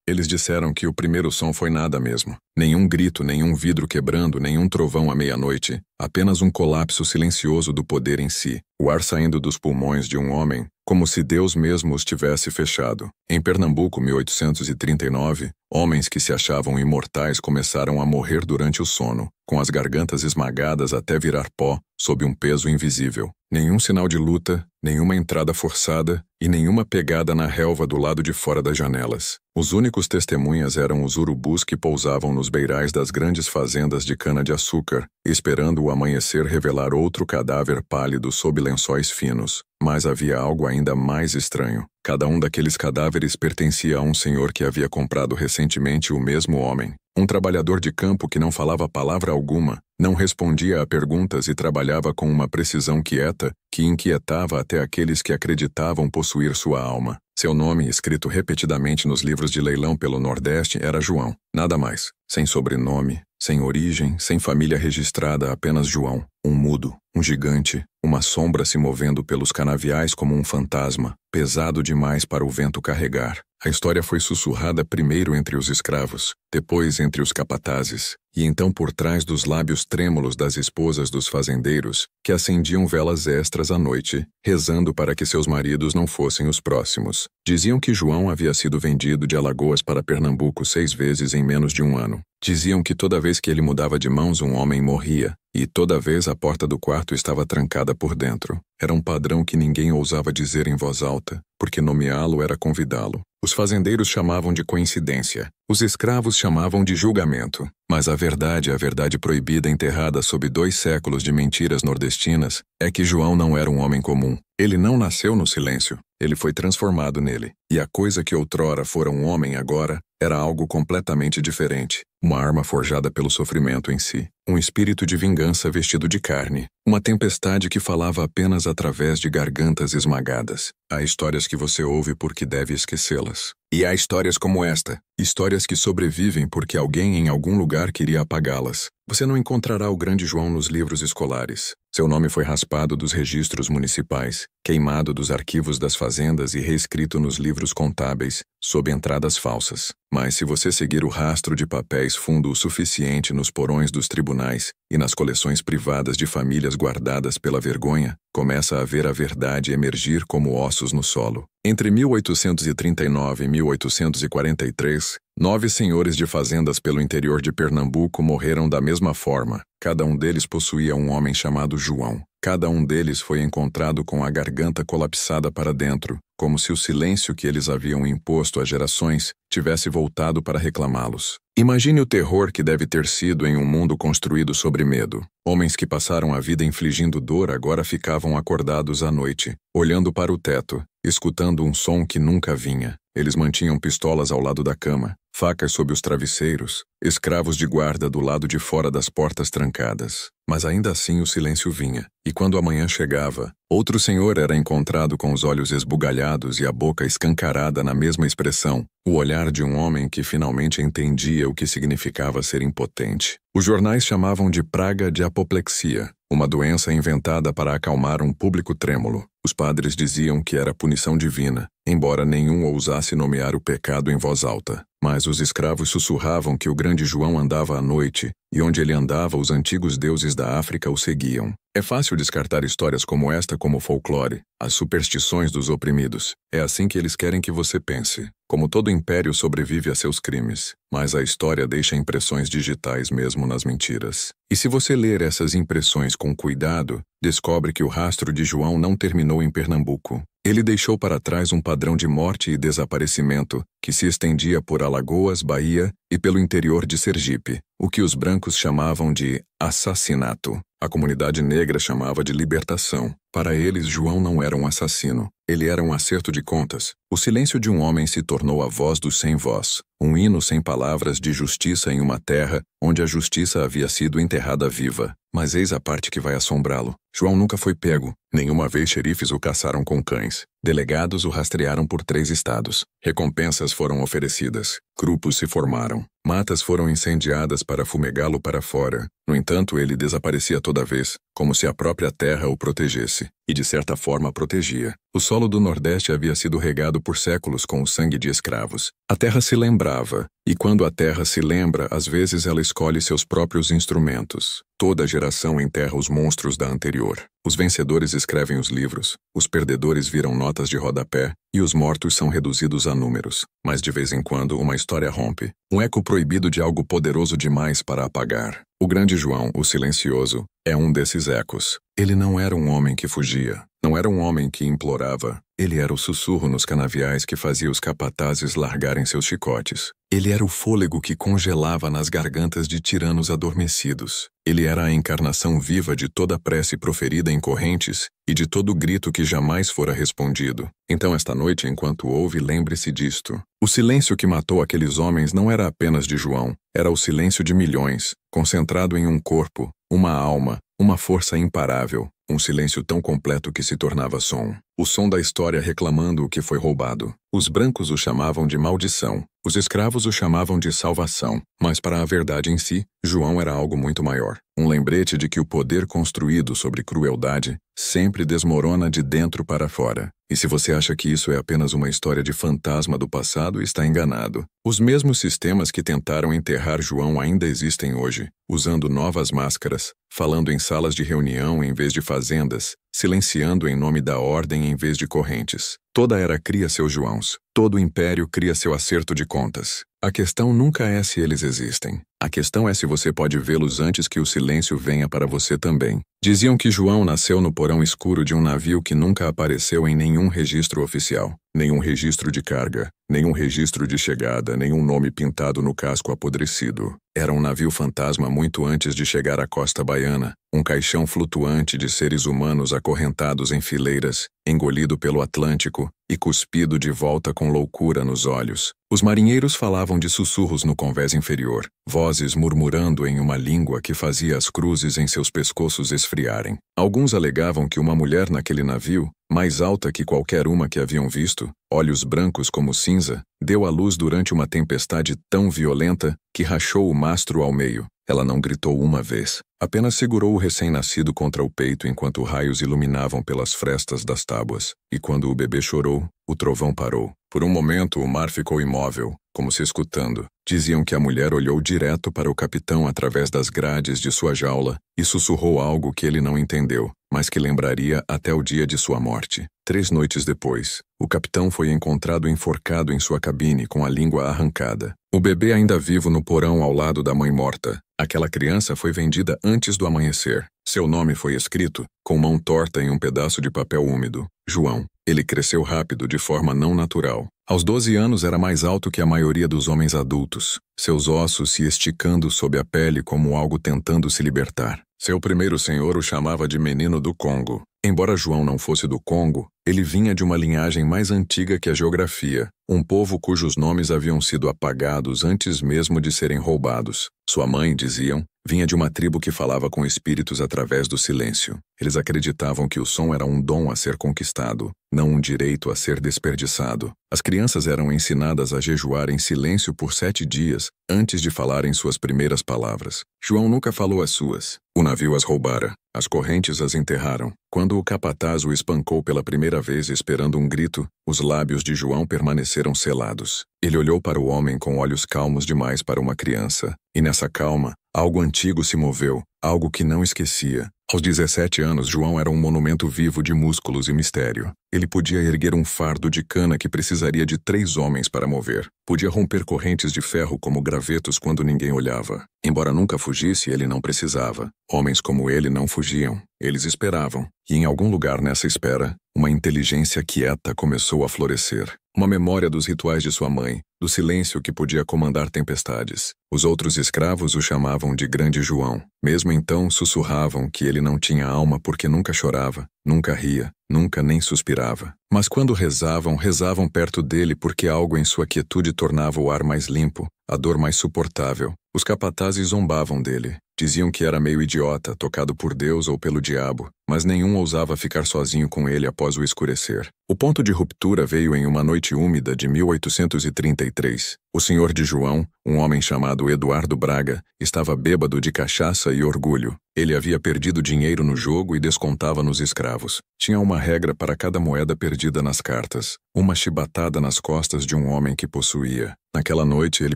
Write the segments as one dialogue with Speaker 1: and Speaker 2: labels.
Speaker 1: Eles disseram que o primeiro som foi nada mesmo. Nenhum grito, nenhum vidro quebrando, nenhum trovão à meia-noite. Apenas um colapso silencioso do poder em si. O ar saindo dos pulmões de um homem, como se Deus mesmo os tivesse fechado. Em Pernambuco, 1839, homens que se achavam imortais começaram a morrer durante o sono, com as gargantas esmagadas até virar pó, sob um peso invisível. Nenhum sinal de luta, nenhuma entrada forçada e nenhuma pegada na relva do lado de fora das janelas. Os únicos testemunhas eram os urubus que pousavam nos beirais das grandes fazendas de cana-de-açúcar, esperando o amanhecer revelar outro cadáver pálido sob lençóis finos. Mas havia algo ainda mais estranho. Cada um daqueles cadáveres pertencia a um senhor que havia comprado recentemente o mesmo homem. Um trabalhador de campo que não falava palavra alguma, não respondia a perguntas e trabalhava com uma precisão quieta que inquietava até aqueles que acreditavam possuir sua alma. Seu nome, escrito repetidamente nos livros de leilão pelo Nordeste, era João. Nada mais. Sem sobrenome, sem origem, sem família registrada, apenas João. Um mudo, um gigante, uma sombra se movendo pelos canaviais como um fantasma, pesado demais para o vento carregar. A história foi sussurrada primeiro entre os escravos, depois entre os capatazes, e então por trás dos lábios trêmulos das esposas dos fazendeiros, que acendiam velas extras à noite, rezando para que seus maridos não fossem os próximos. Diziam que João havia sido vendido de Alagoas para Pernambuco 6 vezes em menos de um ano. Diziam que toda vez que ele mudava de mãos um homem morria, e toda vez a porta do quarto estava trancada por dentro. Era um padrão que ninguém ousava dizer em voz alta, porque nomeá-lo era convidá-lo. Os fazendeiros chamavam de coincidência, os escravos chamavam de julgamento. Mas a verdade proibida enterrada sob 2 séculos de mentiras nordestinas, é que João não era um homem comum. Ele não nasceu no silêncio, ele foi transformado nele. E a coisa que outrora fora um homem agora, era algo completamente diferente. Uma arma forjada pelo sofrimento em si. Um espírito de vingança vestido de carne. Uma tempestade que falava apenas através de gargantas esmagadas. Há histórias que você ouve porque deve esquecê-las. E há histórias como esta. Histórias que sobrevivem porque alguém em algum lugar queria apagá-las. Você não encontrará o grande João nos livros escolares. Seu nome foi raspado dos registros municipais, queimado dos arquivos das fazendas e reescrito nos livros contábeis, sob entradas falsas. Mas se você seguir o rastro de papéis fundo o suficiente nos porões dos tribunais e nas coleções privadas de famílias guardadas pela vergonha, começa a ver a verdade emergir como ossos no solo. Entre 1839 e 1843, 9 senhores de fazendas pelo interior de Pernambuco morreram da mesma forma. Cada um deles possuía um homem chamado João. Cada um deles foi encontrado com a garganta colapsada para dentro, como se o silêncio que eles haviam imposto a gerações tivesse voltado para reclamá-los. Imagine o terror que deve ter sido em um mundo construído sobre medo. Homens que passaram a vida infligindo dor agora ficavam acordados à noite, olhando para o teto, escutando um som que nunca vinha. Eles mantinham pistolas ao lado da cama, facas sob os travesseiros, escravos de guarda do lado de fora das portas trancadas. Mas ainda assim o silêncio vinha, e quando a manhã chegava, outro senhor era encontrado com os olhos esbugalhados e a boca escancarada na mesma expressão, o olhar de um homem que finalmente entendia o que significava ser impotente. Os jornais chamavam de praga de apoplexia, uma doença inventada para acalmar um público trêmulo. Os padres diziam que era punição divina, embora nenhum ousasse nomear o pecado em voz alta. Mas os escravos sussurravam que o grande João andava à noite, e onde ele andava os antigos deuses da África o seguiam. É fácil descartar histórias como esta como folclore, as superstições dos oprimidos. É assim que eles querem que você pense. Como todo império sobrevive a seus crimes, mas a história deixa impressões digitais mesmo nas mentiras. E se você ler essas impressões com cuidado, descobre que o rastro de João não terminou em Pernambuco. Ele deixou para trás um padrão de morte e desaparecimento que se estendia por Alagoas, Bahia e pelo interior de Sergipe, o que os brancos chamavam de assassinato. A comunidade negra chamava de libertação. Para eles, João não era um assassino. Ele era um acerto de contas. O silêncio de um homem se tornou a voz do sem voz, um hino sem palavras de justiça em uma terra onde a justiça havia sido enterrada viva. Mas eis a parte que vai assombrá-lo. João nunca foi pego. Nenhuma vez xerifes o caçaram com cães. Delegados o rastrearam por 3 estados. Recompensas foram oferecidas. Grupos se formaram. Matas foram incendiadas para fumegá-lo para fora. No entanto, ele desaparecia toda vez. como se a própria terra o protegesse, e de certa forma protegia. O solo do Nordeste havia sido regado por séculos com o sangue de escravos. A terra se lembrava, e quando a terra se lembra, às vezes ela escolhe seus próprios instrumentos. Toda geração enterra os monstros da anterior. Os vencedores escrevem os livros, os perdedores viram notas de rodapé, e os mortos são reduzidos a números. Mas de vez em quando uma história rompe, um eco proibido de algo poderoso demais para apagar. O grande João, o silencioso, é um desses ecos. Ele não era um homem que fugia, não era um homem que implorava. Ele era o sussurro nos canaviais que fazia os capatazes largarem seus chicotes. Ele era o fôlego que congelava nas gargantas de tiranos adormecidos. Ele era a encarnação viva de toda prece proferida em correntes e de todo grito que jamais fora respondido. Então esta noite, enquanto ouve, lembre-se disto. O silêncio que matou aqueles homens não era apenas de João, era o silêncio de milhões, concentrado em um corpo, uma alma, uma força imparável, um silêncio tão completo que se tornava som. O som da história reclamando o que foi roubado. Os brancos o chamavam de maldição, os escravos o chamavam de salvação, mas para a verdade em si, João era algo muito maior. Um lembrete de que o poder construído sobre crueldade sempre desmorona de dentro para fora. E se você acha que isso é apenas uma história de fantasma do passado, está enganado. Os mesmos sistemas que tentaram enterrar João ainda existem hoje, usando novas máscaras, falando em salas de reunião em vez de fazendas, silenciando em nome da ordem em vez de correntes. Toda era cria seus Joãos, todo império cria seu acerto de contas. A questão nunca é se eles existem. A questão é se você pode vê-los antes que o silêncio venha para você também. Diziam que João nasceu no porão escuro de um navio que nunca apareceu em nenhum registro oficial. Nenhum registro de carga, nenhum registro de chegada, nenhum nome pintado no casco apodrecido. Era um navio fantasma muito antes de chegar à costa baiana, um caixão flutuante de seres humanos acorrentados em fileiras, engolido pelo Atlântico e cuspido de volta com loucura nos olhos. Os marinheiros falavam de sussurros no convés inferior, vozes murmurando em uma língua que fazia as cruzes em seus pescoços esfriarem. Alguns alegavam que uma mulher naquele navio, mais alta que qualquer uma que haviam visto, olhos brancos como cinza, deu à luz durante uma tempestade tão violenta que rachou o mastro ao meio. Ela não gritou uma vez, apenas segurou o recém-nascido contra o peito enquanto raios iluminavam pelas frestas das tábuas. E quando o bebê chorou, o trovão parou. Por um momento o mar ficou imóvel, como se escutando. Diziam que a mulher olhou direto para o capitão através das grades de sua jaula e sussurrou algo que ele não entendeu, mas que lembraria até o dia de sua morte. 3 noites depois, o capitão foi encontrado enforcado em sua cabine com a língua arrancada. O bebê ainda vivo no porão ao lado da mãe morta. Aquela criança foi vendida antes do amanhecer. Seu nome foi escrito, com mão torta em um pedaço de papel úmido. João. Ele cresceu rápido, de forma não natural. Aos 12 anos era mais alto que a maioria dos homens adultos, seus ossos se esticando sob a pele como algo tentando se libertar. Seu primeiro senhor o chamava de menino do Congo. Embora João não fosse do Congo, ele vinha de uma linhagem mais antiga que a geografia, um povo cujos nomes haviam sido apagados antes mesmo de serem roubados. Sua mãe, diziam, vinha de uma tribo que falava com espíritos através do silêncio. Eles acreditavam que o som era um dom a ser conquistado, não um direito a ser desperdiçado. As crianças eram ensinadas a jejuar em silêncio por 7 dias, antes de falarem suas primeiras palavras. João nunca falou as suas. O navio as roubara. As correntes as enterraram. Quando o capataz o espancou pela primeira vez esperando um grito, os lábios de João permaneceram selados. Ele olhou para o homem com olhos calmos demais para uma criança. E nessa calma, algo antigo se moveu, algo que não esquecia. Aos 17 anos, João era um monumento vivo de músculos e mistério. Ele podia erguer um fardo de cana que precisaria de 3 homens para mover. Podia romper correntes de ferro como gravetos quando ninguém olhava. Embora nunca fugisse, ele não precisava. Homens como ele não fugiam. Eles esperavam. E em algum lugar nessa espera, uma inteligência quieta começou a florescer. Uma memória dos rituais de sua mãe, do silêncio que podia comandar tempestades. Os outros escravos o chamavam de Grande João. Mesmo então, sussurravam que ele não tinha alma porque nunca chorava, nunca ria, nunca nem suspirava. Mas quando rezavam, rezavam perto dele porque algo em sua quietude tornava o ar mais limpo, a dor mais suportável. Os capatazes zombavam dele. Diziam que era meio idiota, tocado por Deus ou pelo diabo, mas nenhum ousava ficar sozinho com ele após o escurecer. O ponto de ruptura veio em uma noite úmida de 1833. O senhor de João, um homem chamado Eduardo Braga, estava bêbado de cachaça e orgulho. Ele havia perdido dinheiro no jogo e descontava nos escravos. Tinha uma regra para cada moeda perdida nas cartas, uma chibatada nas costas de um homem que possuía. Naquela noite ele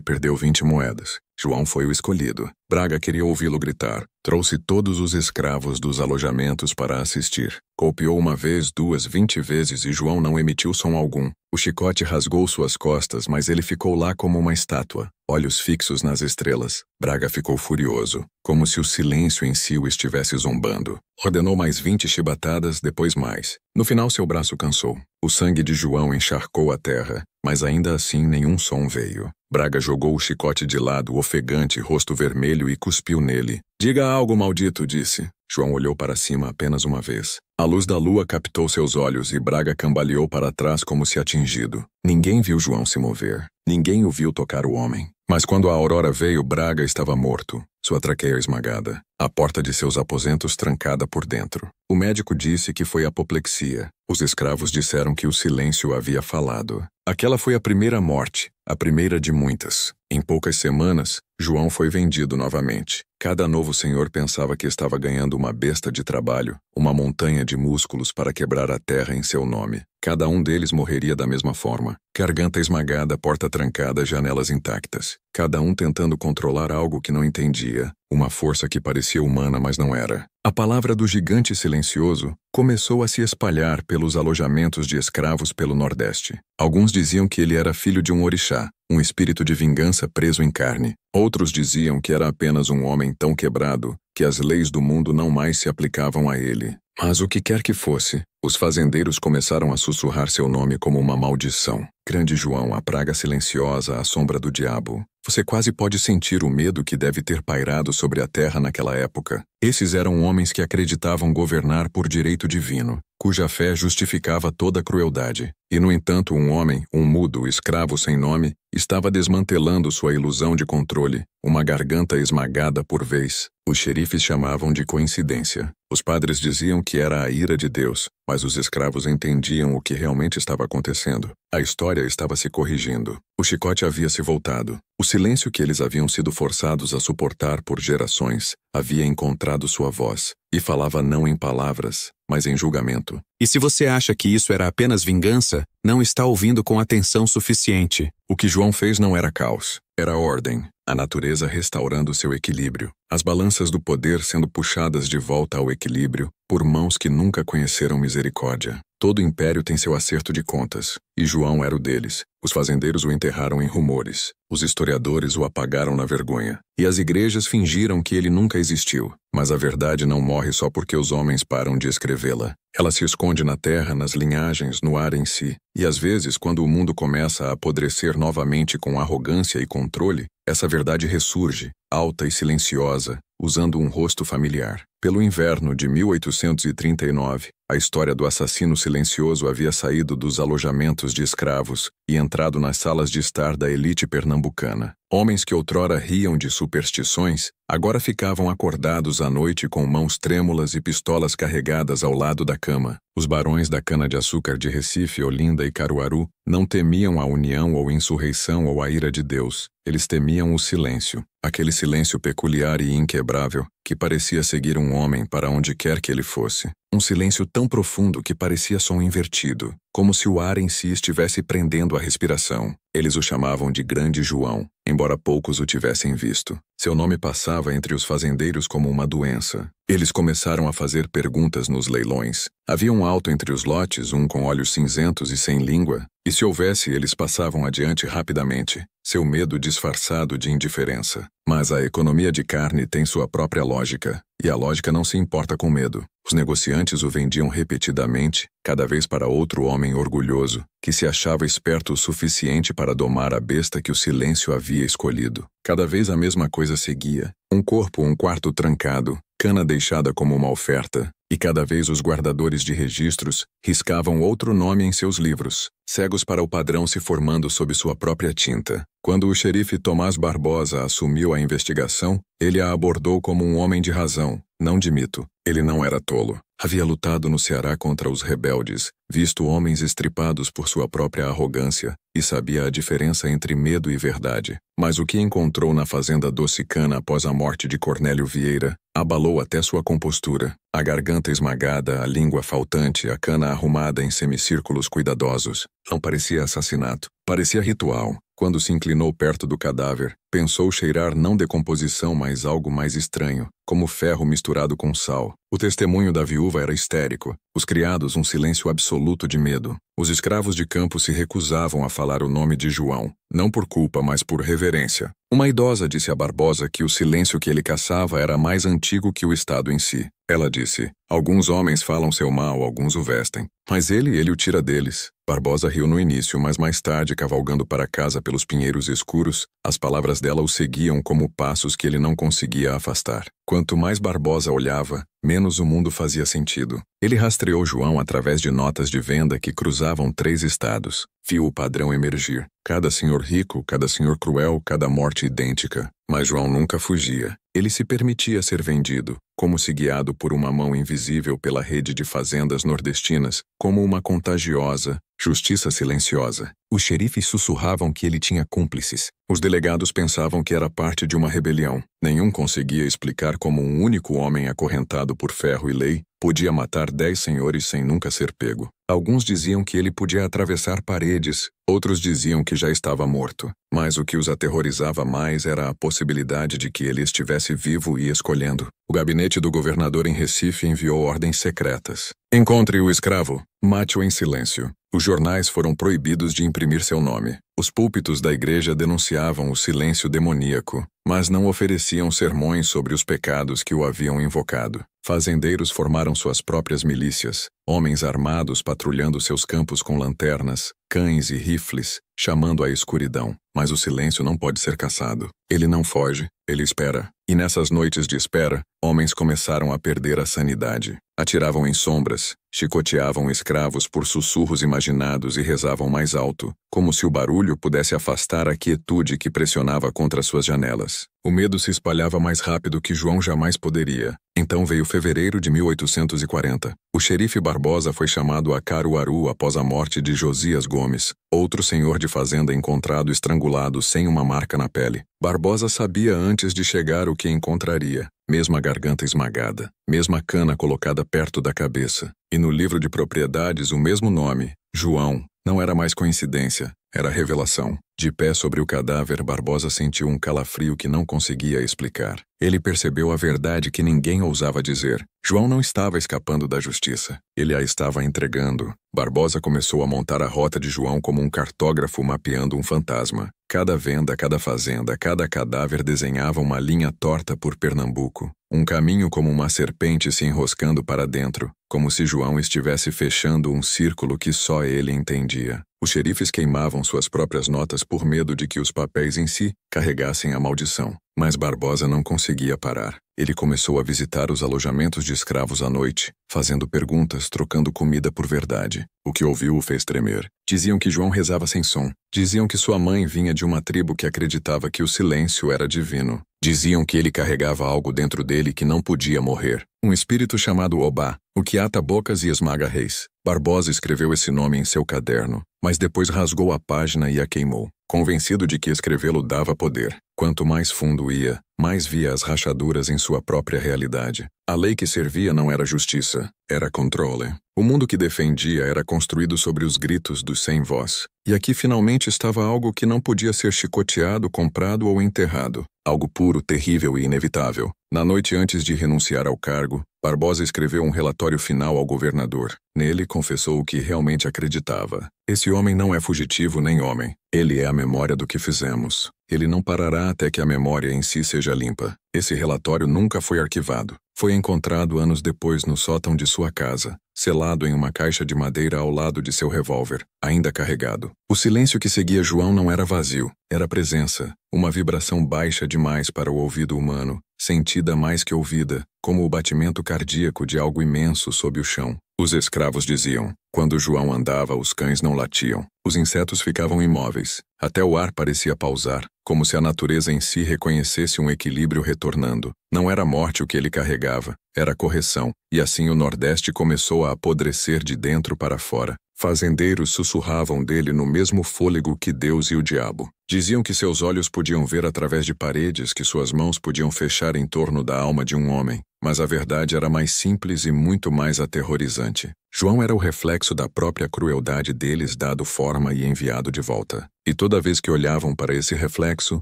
Speaker 1: perdeu 20 moedas. João foi o escolhido. Braga queria ouvi-lo gritar. Trouxe todos os escravos dos alojamentos para assistir. Golpeou uma vez, duas, 20 vezes e João não emitiu som algum. O chicote rasgou suas costas, mas ele ficou lá como uma estátua, olhos fixos nas estrelas. Braga ficou furioso, como se o silêncio em si o estivesse zombando. Ordenou mais 20 chibatadas, depois mais. No final seu braço cansou. O sangue de João encharcou a terra, mas ainda assim nenhum som veio. Braga jogou o chicote de lado, ofegante, rosto vermelho, e cuspiu nele. Diga algo, maldito, disse. João olhou para cima apenas uma vez. A luz da lua captou seus olhos e Braga cambaleou para trás como se atingido. Ninguém viu João se mover. Ninguém o viu tocar o homem. Mas quando a aurora veio, Braga estava morto, sua traqueia esmagada, a porta de seus aposentos trancada por dentro. O médico disse que foi apoplexia. Os escravos disseram que o silêncio havia falado. Aquela foi a primeira morte, a primeira de muitas. Em poucas semanas, João foi vendido novamente. Cada novo senhor pensava que estava ganhando uma besta de trabalho, uma montanha de músculos para quebrar a terra em seu nome. Cada um deles morreria da mesma forma. Garganta esmagada, porta trancada, janelas intactas. Cada um tentando controlar algo que não entendia. Uma força que parecia humana, mas não era. A palavra do gigante silencioso começou a se espalhar pelos alojamentos de escravos pelo Nordeste. Alguns diziam que ele era filho de um orixá, um espírito de vingança preso em carne. Outros diziam que era apenas um homem tão quebrado que as leis do mundo não mais se aplicavam a ele. Mas o que quer que fosse, os fazendeiros começaram a sussurrar seu nome como uma maldição. Grande João, a praga silenciosa, a sombra do diabo. Você quase pode sentir o medo que deve ter pairado sobre a terra naquela época. Esses eram homens que acreditavam governar por direito divino, cuja fé justificava toda a crueldade. E, no entanto, um homem, um mudo, escravo sem nome, estava desmantelando sua ilusão de controle, uma garganta esmagada por vez. Os xerifes chamavam de coincidência. Os padres diziam que era a ira de Deus, mas os escravos entendiam o que realmente estava acontecendo. A história estava se corrigindo. O chicote havia se voltado. O silêncio que eles haviam sido forçados a suportar por gerações havia encontrado sua voz, e falava não em palavras, mas em julgamento.
Speaker 2: E se você acha que isso era apenas vingança, não está ouvindo com atenção suficiente.
Speaker 1: O que João fez não era caos, era ordem. A natureza restaurando seu equilíbrio. As balanças do poder sendo puxadas de volta ao equilíbrio por mãos que nunca conheceram misericórdia. Todo império tem seu acerto de contas, e João era o deles. Os fazendeiros o enterraram em rumores. Os historiadores o apagaram na vergonha. E as igrejas fingiram que ele nunca existiu. Mas a verdade não morre só porque os homens param de escrevê-la. Ela se esconde na terra, nas linhagens, no ar em si. E às vezes, quando o mundo começa a apodrecer novamente com arrogância e controle, essa verdade ressurge, alta e silenciosa, usando um rosto familiar. Pelo inverno de 1839, a história do assassino silencioso havia saído dos alojamentos de escravos e entrado nas salas de estar da elite pernambucana. Homens que outrora riam de superstições, agora ficavam acordados à noite com mãos trêmulas e pistolas carregadas ao lado da cama. Os barões da cana-de-açúcar de Recife, Olinda e Caruaru não temiam a união ou insurreição ou a ira de Deus. Eles temiam o silêncio, aquele silêncio peculiar e inquebrável que parecia seguir um homem para onde quer que ele fosse. Um silêncio tão profundo que parecia som invertido, como se o ar em si estivesse prendendo a respiração. Eles o chamavam de Grande João, embora poucos o tivessem visto. Seu nome passava entre os fazendeiros como uma doença. Eles começaram a fazer perguntas nos leilões. Havia um alto entre os lotes, um com olhos cinzentos e sem língua, e se houvesse, eles passavam adiante rapidamente, seu medo disfarçado de indiferença. Mas a economia de carne tem sua própria lógica, e a lógica não se importa com medo. Os negociantes o vendiam repetidamente, cada vez para outro homem orgulhoso, que se achava esperto o suficiente para domar a besta que o silêncio havia escolhido. Cada vez a mesma coisa seguia. Um corpo, um quarto trancado, cana deixada como uma oferta, E cada vez os guardadores de registros riscavam outro nome em seus livros, cegos para o padrão se formando sob sua própria tinta. Quando o xerife Tomás Barbosa assumiu a investigação, ele a abordou como um homem de razão, não de mito. Ele não era tolo. Havia lutado no Ceará contra os rebeldes, visto homens estripados por sua própria arrogância, e sabia a diferença entre medo e verdade. Mas o que encontrou na fazenda Docicana após a morte de Cornélio Vieira abalou até sua compostura. A garganta esmagada, a língua faltante, a cana arrumada em semicírculos cuidadosos. Não parecia assassinato, parecia ritual. Quando se inclinou perto do cadáver, pensou cheirar não decomposição, mas algo mais estranho, como ferro misturado com sal. O testemunho da viúva era histérico. Os criados um silêncio absoluto de medo. Os escravos de campo se recusavam a falar o nome de João, não por culpa, mas por reverência. Uma idosa disse a Barbosa que o silêncio que ele caçava era mais antigo que o Estado em si. Ela disse: alguns homens falam seu mal, alguns o vestem. Mas ele o tira deles. Barbosa riu no início, mas mais tarde, cavalgando para casa pelos pinheiros escuros, as palavras dela o seguiam como passos que ele não conseguia afastar. Quanto mais Barbosa olhava, menos o mundo fazia sentido. Ele rastreou João através de notas de venda que cruzavam 3 estados. Viu o padrão emergir. Cada senhor rico, cada senhor cruel, cada morte idêntica. Mas João nunca fugia. Ele se permitia ser vendido, como se guiado por uma mão invisível pela rede de fazendas nordestinas, como uma contagiosa justiça silenciosa. Os xerifes sussurravam que ele tinha cúmplices. Os delegados pensavam que era parte de uma rebelião. Nenhum conseguia explicar como um único homem acorrentado por ferro e lei podia matar 10 senhores sem nunca ser pego. Alguns diziam que ele podia atravessar paredes, outros diziam que já estava morto. Mas o que os aterrorizava mais era a possibilidade de que ele estivesse vivo e escolhendo. O gabinete do governador em Recife enviou ordens secretas. Encontre o escravo, mate-o em silêncio. Os jornais foram proibidos de imprimir seu nome. Os púlpitos da igreja denunciavam o silêncio demoníaco, mas não ofereciam sermões sobre os pecados que o haviam invocado. Fazendeiros formaram suas próprias milícias, homens armados patrulhando seus campos com lanternas, cães e rifles, chamando a escuridão. Mas o silêncio não pode ser caçado. Ele não foge, ele espera. E nessas noites de espera, homens começaram a perder a sanidade. Atiravam em sombras, chicoteavam escravos por sussurros imaginados e rezavam mais alto, como se o barulho pudesse afastar a quietude que pressionava contra suas janelas. O medo se espalhava mais rápido que João jamais poderia. Então veio fevereiro de 1840. O xerife Barbosa foi chamado a Caruaru após a morte de Josias Gomes, outro senhor de fazenda encontrado estrangulado sem uma marca na pele. Barbosa sabia antes de chegar o que encontraria. Mesma garganta esmagada, mesma cana colocada perto da cabeça. E no livro de propriedades o mesmo nome, João. Não era mais coincidência, era revelação. De pé sobre o cadáver, Barbosa sentiu um calafrio que não conseguia explicar. Ele percebeu a verdade que ninguém ousava dizer. João não estava escapando da justiça. Ele a estava entregando. Barbosa começou a montar a rota de João como um cartógrafo mapeando um fantasma. Cada venda, cada fazenda, cada cadáver desenhava uma linha torta por Pernambuco. Um caminho como uma serpente se enroscando para dentro, como se João estivesse fechando um círculo que só ele entendia. Os xerifes queimavam suas próprias notas por medo de que os papéis em si carregassem a maldição. Mas Barbosa não conseguia parar. Ele começou a visitar os alojamentos de escravos à noite, fazendo perguntas, trocando comida por verdade. O que ouviu o fez tremer. Diziam que João rezava sem som. Diziam que sua mãe vinha de uma tribo que acreditava que o silêncio era divino. Diziam que ele carregava algo dentro dele que não podia morrer. Um espírito chamado Obá, o que ata bocas e esmaga reis. Barbosa escreveu esse nome em seu caderno, mas depois rasgou a página e a queimou, convencido de que escrevê-lo dava poder. Quanto mais fundo ia, mais via as rachaduras em sua própria realidade. A lei que servia não era justiça, era controle. O mundo que defendia era construído sobre os gritos dos sem voz. E aqui finalmente estava algo que não podia ser chicoteado, comprado ou enterrado. Algo puro, terrível e inevitável. Na noite antes de renunciar ao cargo, Barbosa escreveu um relatório final ao governador. Nele, confessou o que realmente acreditava. Esse homem não é fugitivo nem homem. Ele é a memória do que fizemos. Ele não parará até que a memória em si seja limpa. Esse relatório nunca foi arquivado. foi encontrado anos depois no sótão de sua casa, selado em uma caixa de madeira ao lado de seu revólver, ainda carregado. O silêncio que seguia João não era vazio, era presença, uma vibração baixa demais para o ouvido humano, sentida mais que ouvida, como o batimento cardíaco de algo imenso sob o chão. Os escravos diziam: quando João andava, os cães não latiam. Os insetos ficavam imóveis. Até o ar parecia pausar, como se a natureza em si reconhecesse um equilíbrio retornando. Não era morte o que ele carregava, era correção, e assim o Nordeste começou a apodrecer de dentro para fora. Fazendeiros sussurravam dele no mesmo fôlego que Deus e o diabo. Diziam que seus olhos podiam ver através de paredes, que suas mãos podiam fechar em torno da alma de um homem. Mas a verdade era mais simples e muito mais aterrorizante. João era o reflexo da própria crueldade deles dado forma e enviado de volta. E toda vez que olhavam para esse reflexo,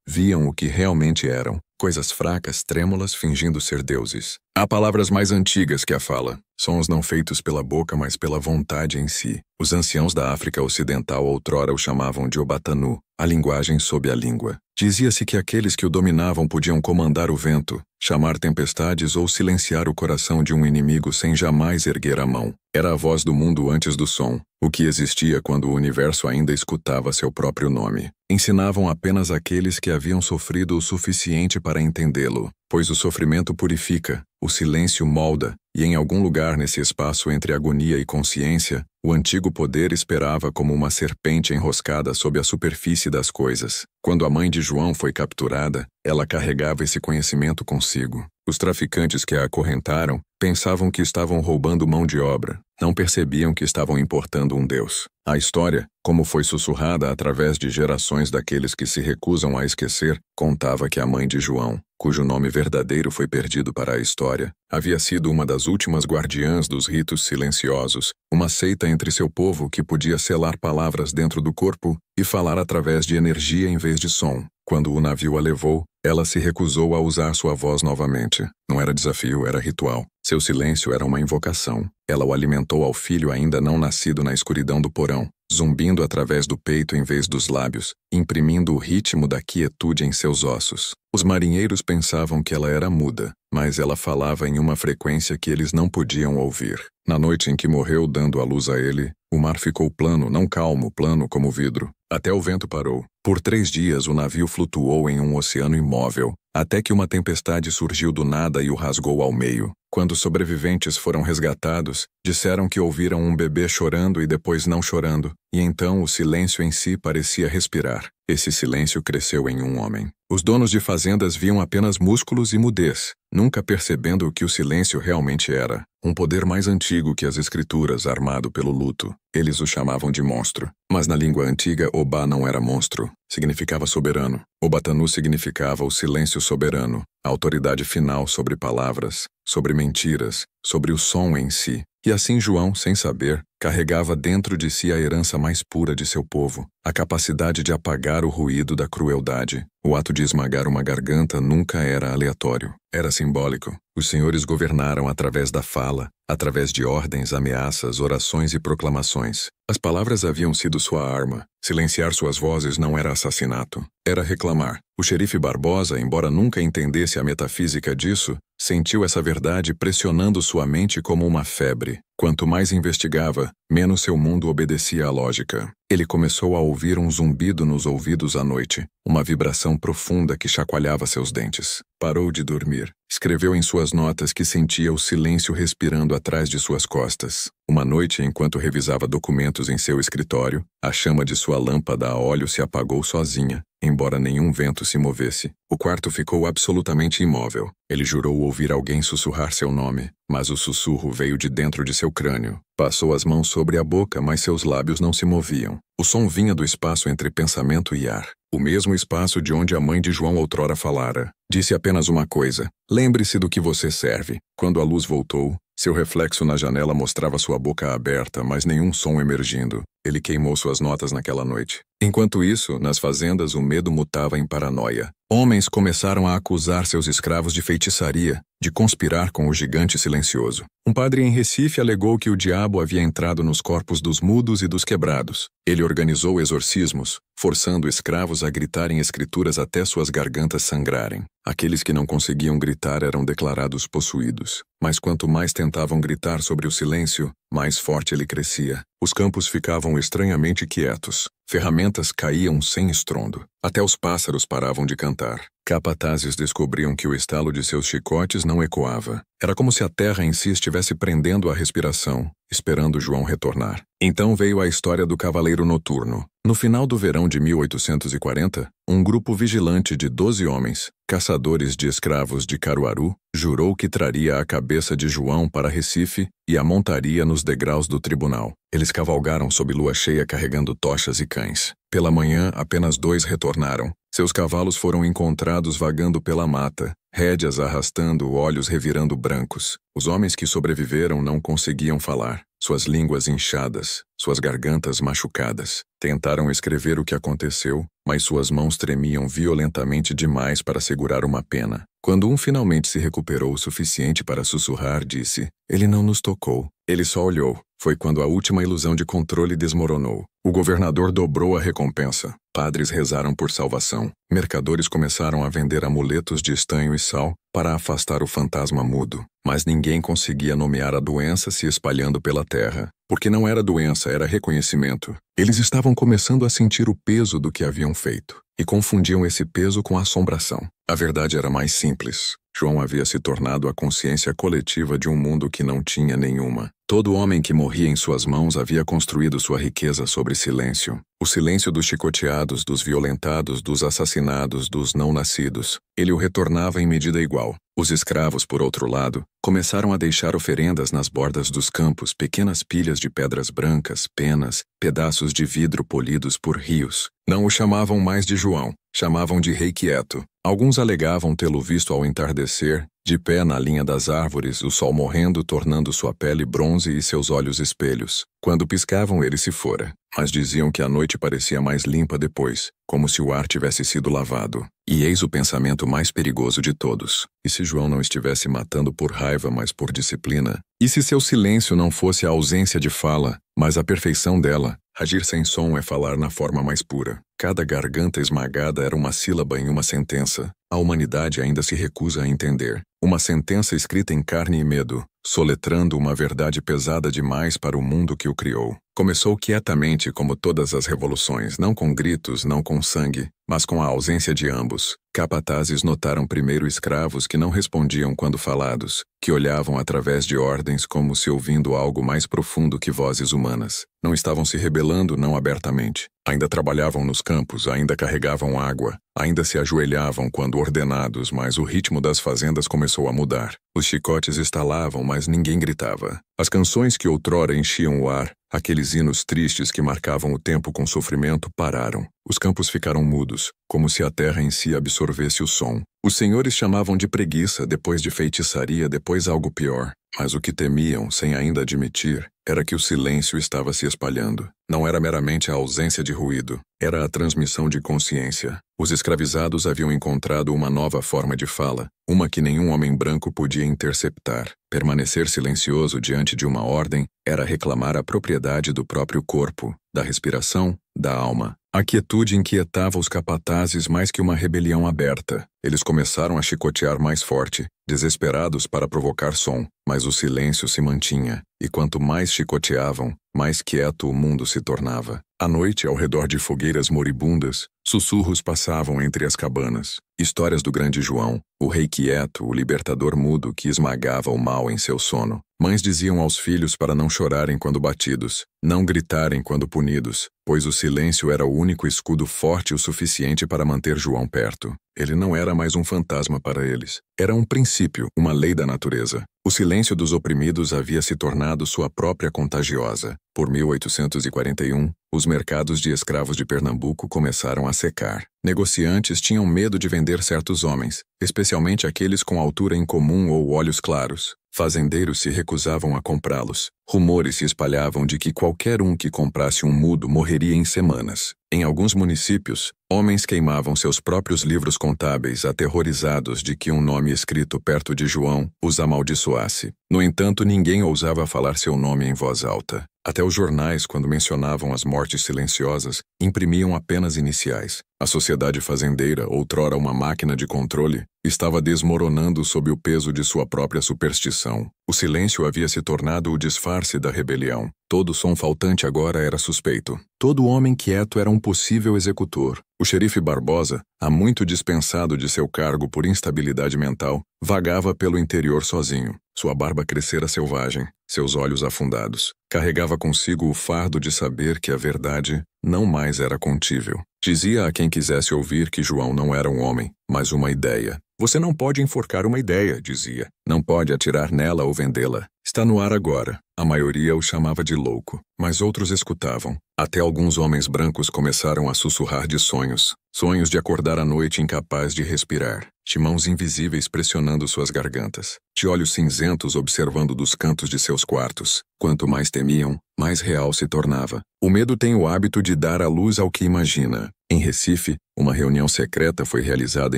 Speaker 1: viam o que realmente eram. Coisas fracas, trêmulas, fingindo ser deuses. Há palavras mais antigas que a fala. Sons não feitos pela boca, mas pela vontade em si. Os anciãos da África Ocidental outrora o chamavam de Obatanu, a linguagem sob a língua. Dizia-se que aqueles que o dominavam podiam comandar o vento, chamar tempestades ou silenciar o coração de um inimigo sem jamais erguer a mão. Era a voz do mundo antes do som, o que existia quando o universo ainda escutava seu próprio nome. Ensinavam apenas aqueles que haviam sofrido o suficiente para entendê-lo, pois o sofrimento purifica, o silêncio molda, e em algum lugar nesse espaço entre agonia e consciência, o antigo poder esperava como uma serpente enroscada sob a superfície das coisas. Quando a mãe de João foi capturada, ela carregava esse conhecimento consigo. Os traficantes que a acorrentaram pensavam que estavam roubando mão de obra, não percebiam que estavam importando um Deus. A história, como foi sussurrada através de gerações daqueles que se recusam a esquecer, contava que a mãe de João, cujo nome verdadeiro foi perdido para a história, havia sido uma das últimas guardiãs dos ritos silenciosos, uma seita entre seu povo que podia selar palavras dentro do corpo e falar através de energia em vez de som. Quando o navio a levou, ela se recusou a usar sua voz novamente. Não era desafio, era ritual. Seu silêncio era uma invocação. Ela o alimentou ao filho ainda não nascido na escuridão do porão, zumbindo através do peito em vez dos lábios, imprimindo o ritmo da quietude em seus ossos. Os marinheiros pensavam que ela era muda, mas ela falava em uma frequência que eles não podiam ouvir. Na noite em que morreu dando a luz a ele, o mar ficou plano, não calmo, plano como vidro. Até o vento parou. Por 3 dias o navio flutuou em um oceano imóvel, até que uma tempestade surgiu do nada e o rasgou ao meio. Quando os sobreviventes foram resgatados, disseram que ouviram um bebê chorando e depois não chorando, e então o silêncio em si parecia respirar. Esse silêncio cresceu em um homem. Os donos de fazendas viam apenas músculos e mudez, nunca percebendo o que o silêncio realmente era. Um poder mais antigo que as escrituras, armado pelo luto. Eles o chamavam de monstro. Mas na língua antiga, Obá não era monstro. Significava soberano. Obatanu significava o silêncio soberano, a autoridade final sobre palavras, sobre mentiras, sobre o som em si. E assim João, sem saber, carregava dentro de si a herança mais pura de seu povo, a capacidade de apagar o ruído da crueldade. O ato de esmagar uma garganta nunca era aleatório, era simbólico. Os senhores governaram através da fala, através de ordens, ameaças, orações e proclamações. As palavras haviam sido sua arma. Silenciar suas vozes não era assassinato, era reclamar. O xerife Barbosa, embora nunca entendesse a metafísica disso, sentiu essa verdade pressionando sua mente como uma febre. Quanto mais investigava, menos seu mundo obedecia à lógica. Ele começou a ouvir um zumbido nos ouvidos à noite, uma vibração profunda que chacoalhava seus dentes. Parou de dormir. Escreveu em suas notas que sentia o silêncio respirando atrás de suas costas. Uma noite, enquanto revisava documentos em seu escritório, a chama de sua lâmpada a óleo se apagou sozinha, embora nenhum vento se movesse. O quarto ficou absolutamente imóvel. Ele jurou ouvir alguém sussurrar seu nome, mas o sussurro veio de dentro de seu crânio. Passou as mãos sobre a boca, mas seus lábios não se moviam. O som vinha do espaço entre pensamento e ar. O mesmo espaço de onde a mãe de João outrora falara. Disse apenas uma coisa: lembre-se do que você serve. Quando a luz voltou, seu reflexo na janela mostrava sua boca aberta, mas nenhum som emergindo. Ele queimou suas notas naquela noite. Enquanto isso, nas fazendas o medo mutava em paranoia. Homens começaram a acusar seus escravos de feitiçaria, de conspirar com o gigante silencioso. Um padre em Recife alegou que o diabo havia entrado nos corpos dos mudos e dos quebrados. Ele organizou exorcismos, forçando escravos a gritarem escrituras até suas gargantas sangrarem. Aqueles que não conseguiam gritar eram declarados possuídos. Mas quanto mais tentavam gritar sobre o silêncio, mais forte ele crescia. Os campos ficavam estranhamente quietos. Ferramentas caíam sem estrondo. Até os pássaros paravam de cantar. Capatazes descobriam que o estalo de seus chicotes não ecoava. Era como se a terra em si estivesse prendendo a respiração, esperando João retornar. Então veio a história do Cavaleiro Noturno. No final do verão de 1840, um grupo vigilante de 12 homens, caçadores de escravos de Caruaru, jurou que traria a cabeça de João para Recife e a montaria nos degraus do tribunal. Eles cavalgaram sob lua cheia carregando tochas e cães. Pela manhã, apenas 2 retornaram. Seus cavalos foram encontrados vagando pela mata, rédeas arrastando, olhos revirando brancos. Os homens que sobreviveram não conseguiam falar, suas línguas inchadas, suas gargantas machucadas. Tentaram escrever o que aconteceu, mas suas mãos tremiam violentamente demais para segurar uma pena. Quando um finalmente se recuperou o suficiente para sussurrar, disse: "Ele não nos tocou. Ele só olhou." Foi quando a última ilusão de controle desmoronou. O governador dobrou a recompensa. Padres rezaram por salvação. Mercadores começaram a vender amuletos de estanho e sal para afastar o fantasma mudo. Mas ninguém conseguia nomear a doença se espalhando pela terra. Porque não era doença, era reconhecimento. Eles estavam começando a sentir o peso do que haviam feito. E confundiam esse peso com assombração. A verdade era mais simples. João havia se tornado a consciência coletiva de um mundo que não tinha nenhuma. Todo homem que morria em suas mãos havia construído sua riqueza sobre silêncio. O silêncio dos chicoteados, dos violentados, dos assassinados, dos não nascidos. Ele o retornava em medida igual. Os escravos, por outro lado, começaram a deixar oferendas nas bordas dos campos, pequenas pilhas de pedras brancas, penas, pedaços de vidro polidos por rios. Não o chamavam mais de João, chamavam de Rei Quieto. Alguns alegavam tê-lo visto ao entardecer, de pé na linha das árvores, o sol morrendo, tornando sua pele bronze e seus olhos espelhos. Quando piscavam, ele se fora, mas diziam que a noite parecia mais limpa depois, como se o ar tivesse sido lavado. E eis o pensamento mais perigoso de todos. E se João não estivesse matando por raiva, mas por disciplina? E se seu silêncio não fosse a ausência de fala, mas a perfeição dela? Agir sem som é falar na forma mais pura. Cada garganta esmagada era uma sílaba em uma sentença. A humanidade ainda se recusa a entender. Uma sentença escrita em carne e medo, soletrando uma verdade pesada demais para o mundo que o criou. Começou quietamente como todas as revoluções, não com gritos, não com sangue, mas com a ausência de ambos. Capatazes notaram primeiro escravos que não respondiam quando falados, que olhavam através de ordens como se ouvindo algo mais profundo que vozes humanas. Não estavam se rebelando, não abertamente. Ainda trabalhavam nos campos, ainda carregavam água, ainda se ajoelhavam quando ordenados, mas o ritmo das fazendas começou a mudar. Os chicotes estalavam, mas ninguém gritava. As canções que outrora enchiam o ar, aqueles hinos tristes que marcavam o tempo com sofrimento, pararam. Os campos ficaram mudos, como se a terra em si absorvesse o som. Os senhores chamavam de preguiça, depois de feitiçaria, depois algo pior. Mas o que temiam, sem ainda admitir, era que o silêncio estava se espalhando. Não era meramente a ausência de ruído, era a transmissão de consciência. Os escravizados haviam encontrado uma nova forma de fala, uma que nenhum homem branco podia interceptar. Permanecer silencioso diante de uma ordem era reclamar a propriedade do próprio corpo, da respiração, da alma. A quietude inquietava os capatazes mais que uma rebelião aberta. Eles começaram a chicotear mais forte, desesperados para provocar som, mas o silêncio se mantinha, e quanto mais chicoteavam, mais quieto o mundo se tornava. À noite, ao redor de fogueiras moribundas, sussurros passavam entre as cabanas. Histórias do grande João, o rei quieto, o libertador mudo que esmagava o mal em seu sono. Mães diziam aos filhos para não chorarem quando batidos, não gritarem quando punidos, pois o silêncio era o único escudo forte o suficiente para manter João perto. Ele não era mais um fantasma para eles. Era um princípio, uma lei da natureza. O silêncio dos oprimidos havia se tornado sua própria contagiosa. Por 1841, os mercados de escravos de Pernambuco começaram a secar. Negociantes tinham medo de vender certos homens, especialmente aqueles com altura incomum ou olhos claros. Fazendeiros se recusavam a comprá-los. Rumores se espalhavam de que qualquer um que comprasse um mudo morreria em semanas. Em alguns municípios, homens queimavam seus próprios livros contábeis, aterrorizados de que um nome escrito perto de João os amaldiçoasse. No entanto, ninguém ousava falar seu nome em voz alta. Até os jornais, quando mencionavam as mortes silenciosas, imprimiam apenas iniciais. A sociedade fazendeira, outrora uma máquina de controle, estava desmoronando sob o peso de sua própria superstição. O silêncio havia se tornado o disfarce da rebelião. Todo som faltante agora era suspeito. Todo homem quieto era um possível executor. O xerife Barbosa, há muito dispensado de seu cargo por instabilidade mental, vagava pelo interior sozinho. Sua barba crescera selvagem, seus olhos afundados. Carregava consigo o fardo de saber que a verdade não mais era contível. Dizia a quem quisesse ouvir que João não era um homem, mas uma ideia. Você não pode enforcar uma ideia, dizia. Não pode atirar nela ou vendê-la. Está no ar agora. A maioria o chamava de louco, mas outros escutavam. Até alguns homens brancos começaram a sussurrar de sonhos. Sonhos de acordar à noite incapaz de respirar, de mãos invisíveis pressionando suas gargantas, de olhos cinzentos observando dos cantos de seus quartos. Quanto mais temiam, mais real se tornava. O medo tem o hábito de dar à luz ao que imagina. Em Recife, uma reunião secreta foi realizada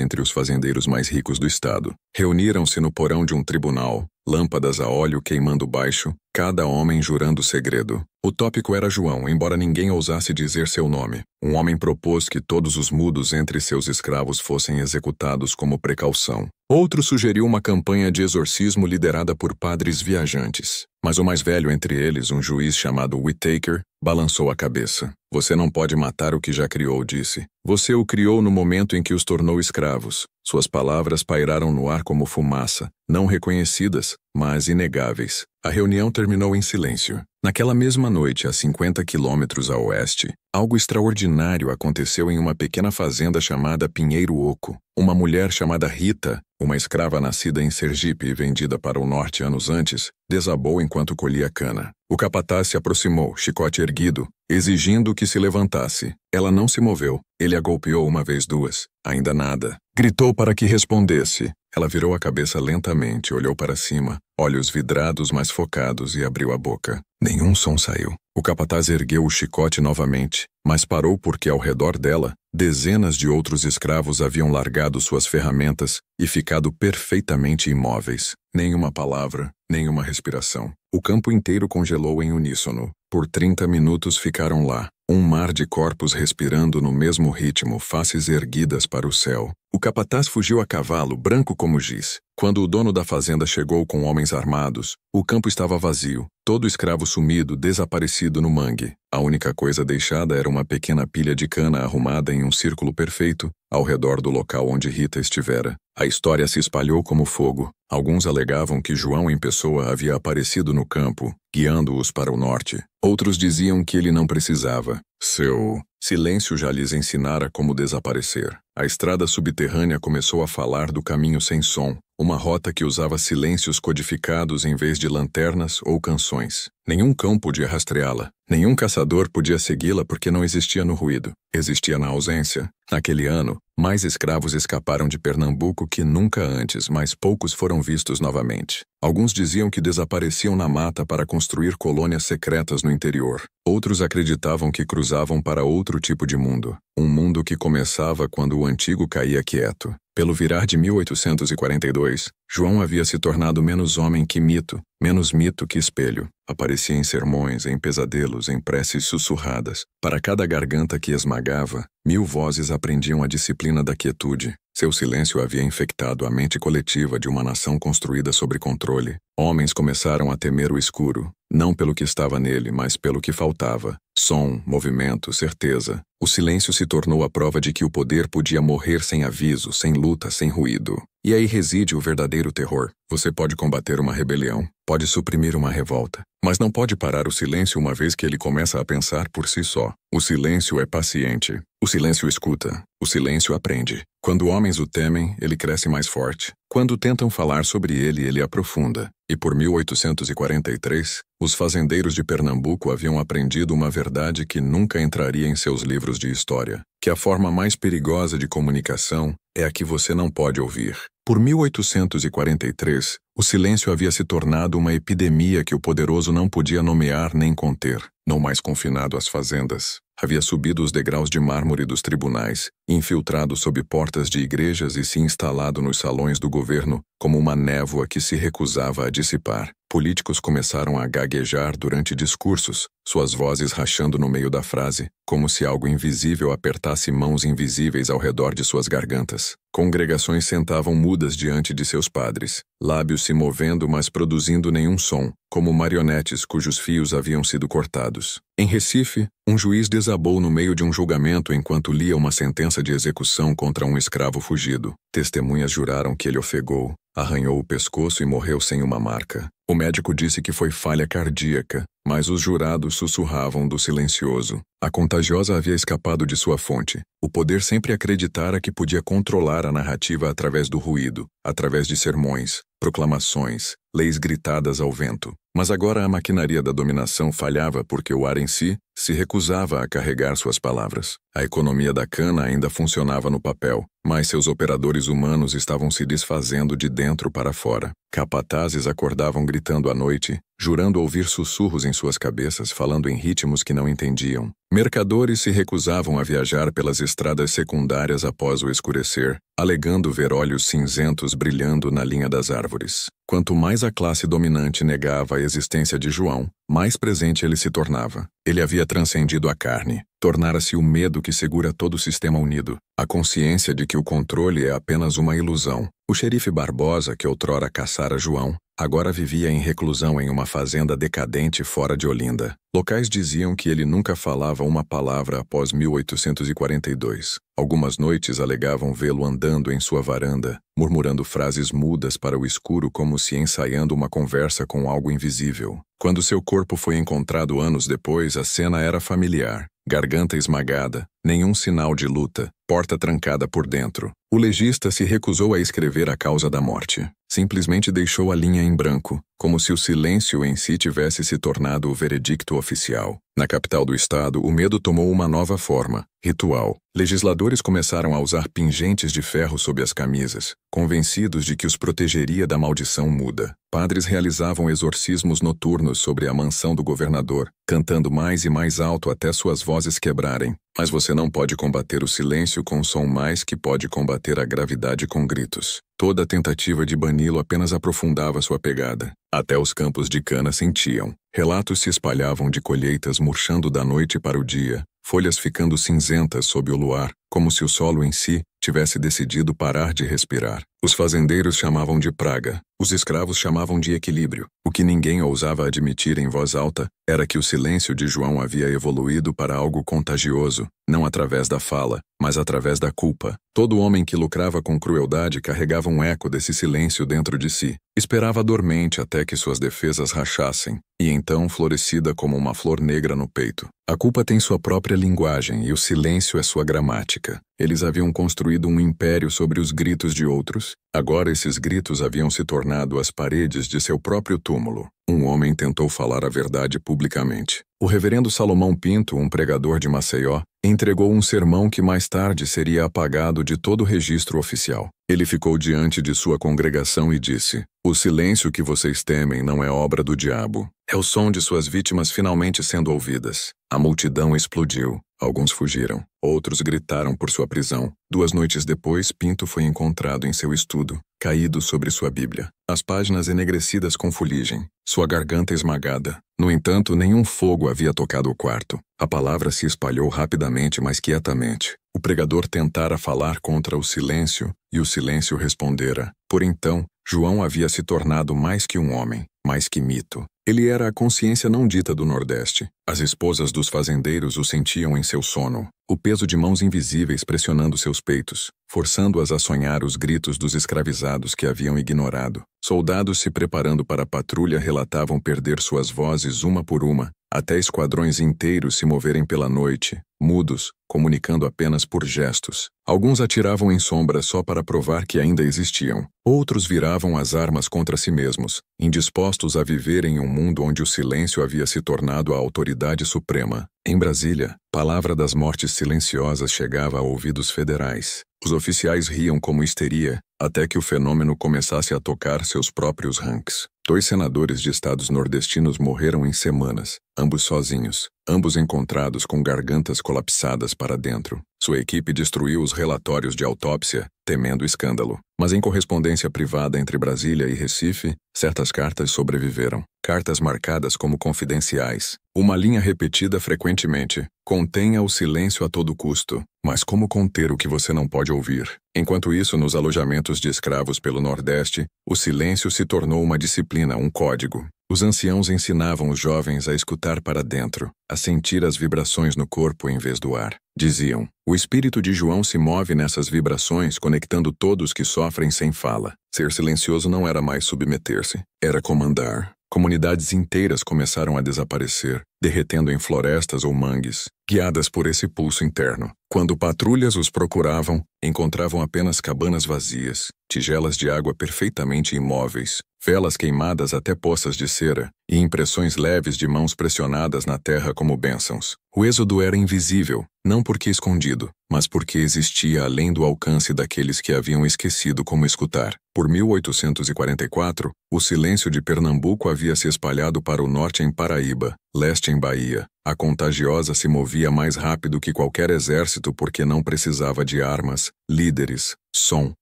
Speaker 1: entre os fazendeiros mais ricos do estado. Reuniram-se no porão de um tribunal, lâmpadas a óleo queimando baixo, cada homem jurando segredo. O tópico era João, embora ninguém ousasse dizer seu nome. Um homem propôs que todos os mudos entre seus escravos fossem executados como precaução. Outro sugeriu uma campanha de exorcismo liderada por padres viajantes. Mas o mais velho entre eles, um juiz chamado Whittaker, balançou a cabeça. Você não pode matar o que já criou, disse. Você o criou no momento em que os tornou escravos. Suas palavras pairaram no ar como fumaça, não reconhecidas, mas inegáveis. A reunião terminou em silêncio. Naquela mesma noite, a 50 quilômetros a oeste, algo extraordinário aconteceu em uma pequena fazenda chamada Pinheiro Oco. Uma mulher chamada Rita, uma escrava nascida em Sergipe e vendida para o norte anos antes, desabou enquanto colhia cana. O capataz se aproximou, chicote erguido, exigindo que se levantasse. Ela não se moveu. Ele a golpeou uma vez, duas. Ainda nada. Gritou para que respondesse. Ela virou a cabeça lentamente, olhou para cima, olhos vidrados mas focados, e abriu a boca. Nenhum som saiu. O capataz ergueu o chicote novamente, mas parou porque ao redor dela, dezenas de outros escravos haviam largado suas ferramentas e ficado perfeitamente imóveis. Nenhuma palavra, nenhuma respiração. O campo inteiro congelou em uníssono. Por 30 minutos ficaram lá, um mar de corpos respirando no mesmo ritmo, faces erguidas para o céu. O capataz fugiu a cavalo, branco como giz. Quando o dono da fazenda chegou com homens armados, o campo estava vazio, todo escravo sumido, desaparecido no mangue. A única coisa deixada era uma pequena pilha de cana arrumada em um círculo perfeito, ao redor do local onde Rita estivera. A história se espalhou como fogo. Alguns alegavam que João em pessoa havia aparecido no campo, guiando-os para o norte. Outros diziam que ele não precisava. Seu silêncio já lhes ensinara como desaparecer. A estrada subterrânea começou a falar do caminho sem som, uma rota que usava silêncios codificados em vez de lanternas ou canções. Nenhum cão podia rastreá-la. Nenhum caçador podia segui-la porque não existia no ruído. Existia na ausência. Naquele ano, mais escravos escaparam de Pernambuco que nunca antes, mas poucos foram vistos novamente. Alguns diziam que desapareciam na mata para construir colônias secretas no interior. Outros acreditavam que cruzavam para outro tipo de mundo. Um mundo que começava quando o antigo caía quieto. Pelo virar de 1842, João havia se tornado menos homem que mito, menos mito que espelho. Aparecia em sermões, em pesadelos, em preces sussurradas. Para cada garganta que esmagava, 1000 vozes aprendiam a disciplina da quietude. Seu silêncio havia infectado a mente coletiva de uma nação construída sob controle. Homens começaram a temer o escuro, não pelo que estava nele, mas pelo que faltava. Som, movimento, certeza. O silêncio se tornou a prova de que o poder podia morrer sem aviso, sem luta, sem ruído. E aí reside o verdadeiro terror. Você pode combater uma rebelião, pode suprimir uma revolta, mas não pode parar o silêncio uma vez que ele começa a pensar por si só. O silêncio é paciente. O silêncio escuta. O silêncio aprende. Quando homens o temem, ele cresce mais forte. Quando tentam falar sobre ele, ele aprofunda. E por 1843, os fazendeiros de Pernambuco haviam aprendido uma verdade que nunca entraria em seus livros de história, que a forma mais perigosa de comunicação é a que você não pode ouvir. Por 1843, o silêncio havia se tornado uma epidemia que o poderoso não podia nomear nem conter. Não mais confinado às fazendas, havia subido os degraus de mármore dos tribunais, infiltrado sob portas de igrejas e se instalado nos salões do governo como uma névoa que se recusava a dissipar. Políticos começaram a gaguejar durante discursos, suas vozes rachando no meio da frase, como se algo invisível apertasse mãos invisíveis ao redor de suas gargantas. Congregações sentavam mudas diante de seus padres, lábios se movendo mas produzindo nenhum som, como marionetes cujos fios haviam sido cortados. Em Recife, um juiz desabou no meio de um julgamento enquanto lia uma sentença de execução contra um escravo fugido. Testemunhas juraram que ele ofegou, arranhou o pescoço e morreu sem uma marca. O médico disse que foi falha cardíaca, mas os jurados sussurravam do silencioso. A contagiosa havia escapado de sua fonte. O poder sempre acreditara que podia controlar a narrativa através do ruído, através de sermões, proclamações, leis gritadas ao vento. Mas agora a maquinaria da dominação falhava porque o ar em si se recusava a carregar suas palavras. A economia da cana ainda funcionava no papel, mas seus operadores humanos estavam se desfazendo de dentro para fora. Capatazes acordavam gritando à noite, jurando ouvir sussurros em suas cabeças falando em ritmos que não entendiam. Mercadores se recusavam a viajar pelas estradas secundárias após o escurecer, alegando ver olhos cinzentos brilhando na linha das árvores. Quanto mais a classe dominante negava a existência de João, mais presente ele se tornava. Ele havia transcendido a carne, tornara-se o medo que segura todo o sistema unido, a consciência de que o controle é apenas uma ilusão. O xerife Barbosa, que outrora caçara João, agora vivia em reclusão em uma fazenda decadente fora de Olinda. Locais diziam que ele nunca falava uma palavra após 1842. Algumas noites alegavam vê-lo andando em sua varanda, murmurando frases mudas para o escuro como se ensaiando uma conversa com algo invisível. Quando seu corpo foi encontrado anos depois, a cena era familiar. Garganta esmagada, nenhum sinal de luta, porta trancada por dentro. O legista se recusou a escrever a causa da morte. Simplesmente deixou a linha em branco, como se o silêncio em si tivesse se tornado o veredicto oficial. Na capital do estado, o medo tomou uma nova forma, ritual. Legisladores começaram a usar pingentes de ferro sob as camisas, convencidos de que os protegeria da maldição muda. Padres realizavam exorcismos noturnos sobre a mansão do governador, cantando mais e mais alto até suas vozes quebrarem. Mas você não pode combater o silêncio com som mais que pode combater a gravidade com gritos. Toda tentativa de bani-lo apenas aprofundava sua pegada. Até os campos de cana sentiam. Relatos se espalhavam de colheitas murchando da noite para o dia, folhas ficando cinzentas sob o luar, como se o solo em si tivesse decidido parar de respirar. Os fazendeiros chamavam de praga, os escravos chamavam de equilíbrio. O que ninguém ousava admitir em voz alta era que o silêncio de João havia evoluído para algo contagioso, não através da fala, mas através da culpa. Todo homem que lucrava com crueldade carregava um eco desse silêncio dentro de si. Esperava dormente até que suas defesas rachassem, e então florescida como uma flor negra no peito. A culpa tem sua própria linguagem e o silêncio é sua gramática. Eles haviam construído um império sobre os gritos de outros. Agora esses gritos haviam se tornado as paredes de seu próprio túmulo. Um homem tentou falar a verdade publicamente. O reverendo Salomão Pinto, um pregador de Maceió, entregou um sermão que mais tarde seria apagado de todo o registro oficial. Ele ficou diante de sua congregação e disse: "O silêncio que vocês temem não é obra do diabo. É o som de suas vítimas finalmente sendo ouvidas." A multidão explodiu. Alguns fugiram. Outros gritaram por sua prisão. 2 noites depois, Pinto foi encontrado em seu estudo, caído sobre sua Bíblia. As páginas enegrecidas com fuligem. Sua garganta esmagada. No entanto, nenhum fogo havia tocado o quarto. A palavra se espalhou rapidamente, mas quietamente. O pregador tentara falar contra o silêncio, e o silêncio respondera. Por então, João havia se tornado mais que um homem, mais que mito. Ele era a consciência não dita do Nordeste. As esposas dos fazendeiros o sentiam em seu sono, o peso de mãos invisíveis pressionando seus peitos, forçando-as a sonhar os gritos dos escravizados que haviam ignorado. Soldados se preparando para a patrulha relatavam perder suas vozes uma por uma, até esquadrões inteiros se moverem pela noite, mudos, comunicando apenas por gestos. Alguns atiravam em sombra só para provar que ainda existiam. Outros viravam as armas contra si mesmos, indispostos a viver em um mundo onde o silêncio havia se tornado a autoridade suprema. Em Brasília, palavra das mortes silenciosas chegava a ouvidos federais. Os oficiais riam como histeria, até que o fenômeno começasse a tocar seus próprios ranks. 2 senadores de estados nordestinos morreram em semanas, ambos sozinhos, ambos encontrados com gargantas colapsadas para dentro. Sua equipe destruiu os relatórios de autópsia, temendo escândalo. Mas em correspondência privada entre Brasília e Recife, certas cartas sobreviveram. Cartas marcadas como confidenciais. Uma linha repetida frequentemente. Contenha o silêncio a todo custo. Mas como conter o que você não pode ouvir? Enquanto isso, nos alojamentos de escravos pelo Nordeste, o silêncio se tornou uma disciplina, um código. Os anciãos ensinavam os jovens a escutar para dentro, a sentir as vibrações no corpo em vez do ar. Diziam, o espírito de João se move nessas vibrações, conectando todos que sofrem sem fala. Ser silencioso não era mais submeter-se, era comandar. Comunidades inteiras começaram a desaparecer, derretendo em florestas ou mangues, guiadas por esse pulso interno. Quando patrulhas os procuravam, encontravam apenas cabanas vazias, tigelas de água perfeitamente imóveis, velas queimadas até poças de cera e impressões leves de mãos pressionadas na terra como bênçãos. O êxodo era invisível, não porque escondido, mas porque existia além do alcance daqueles que haviam esquecido como escutar. Por 1844, o silêncio de Pernambuco havia se espalhado para o norte em Paraíba, leste em Bahia. A Contagiosa se movia mais rápido que qualquer exército porque não precisava de armas, líderes, som.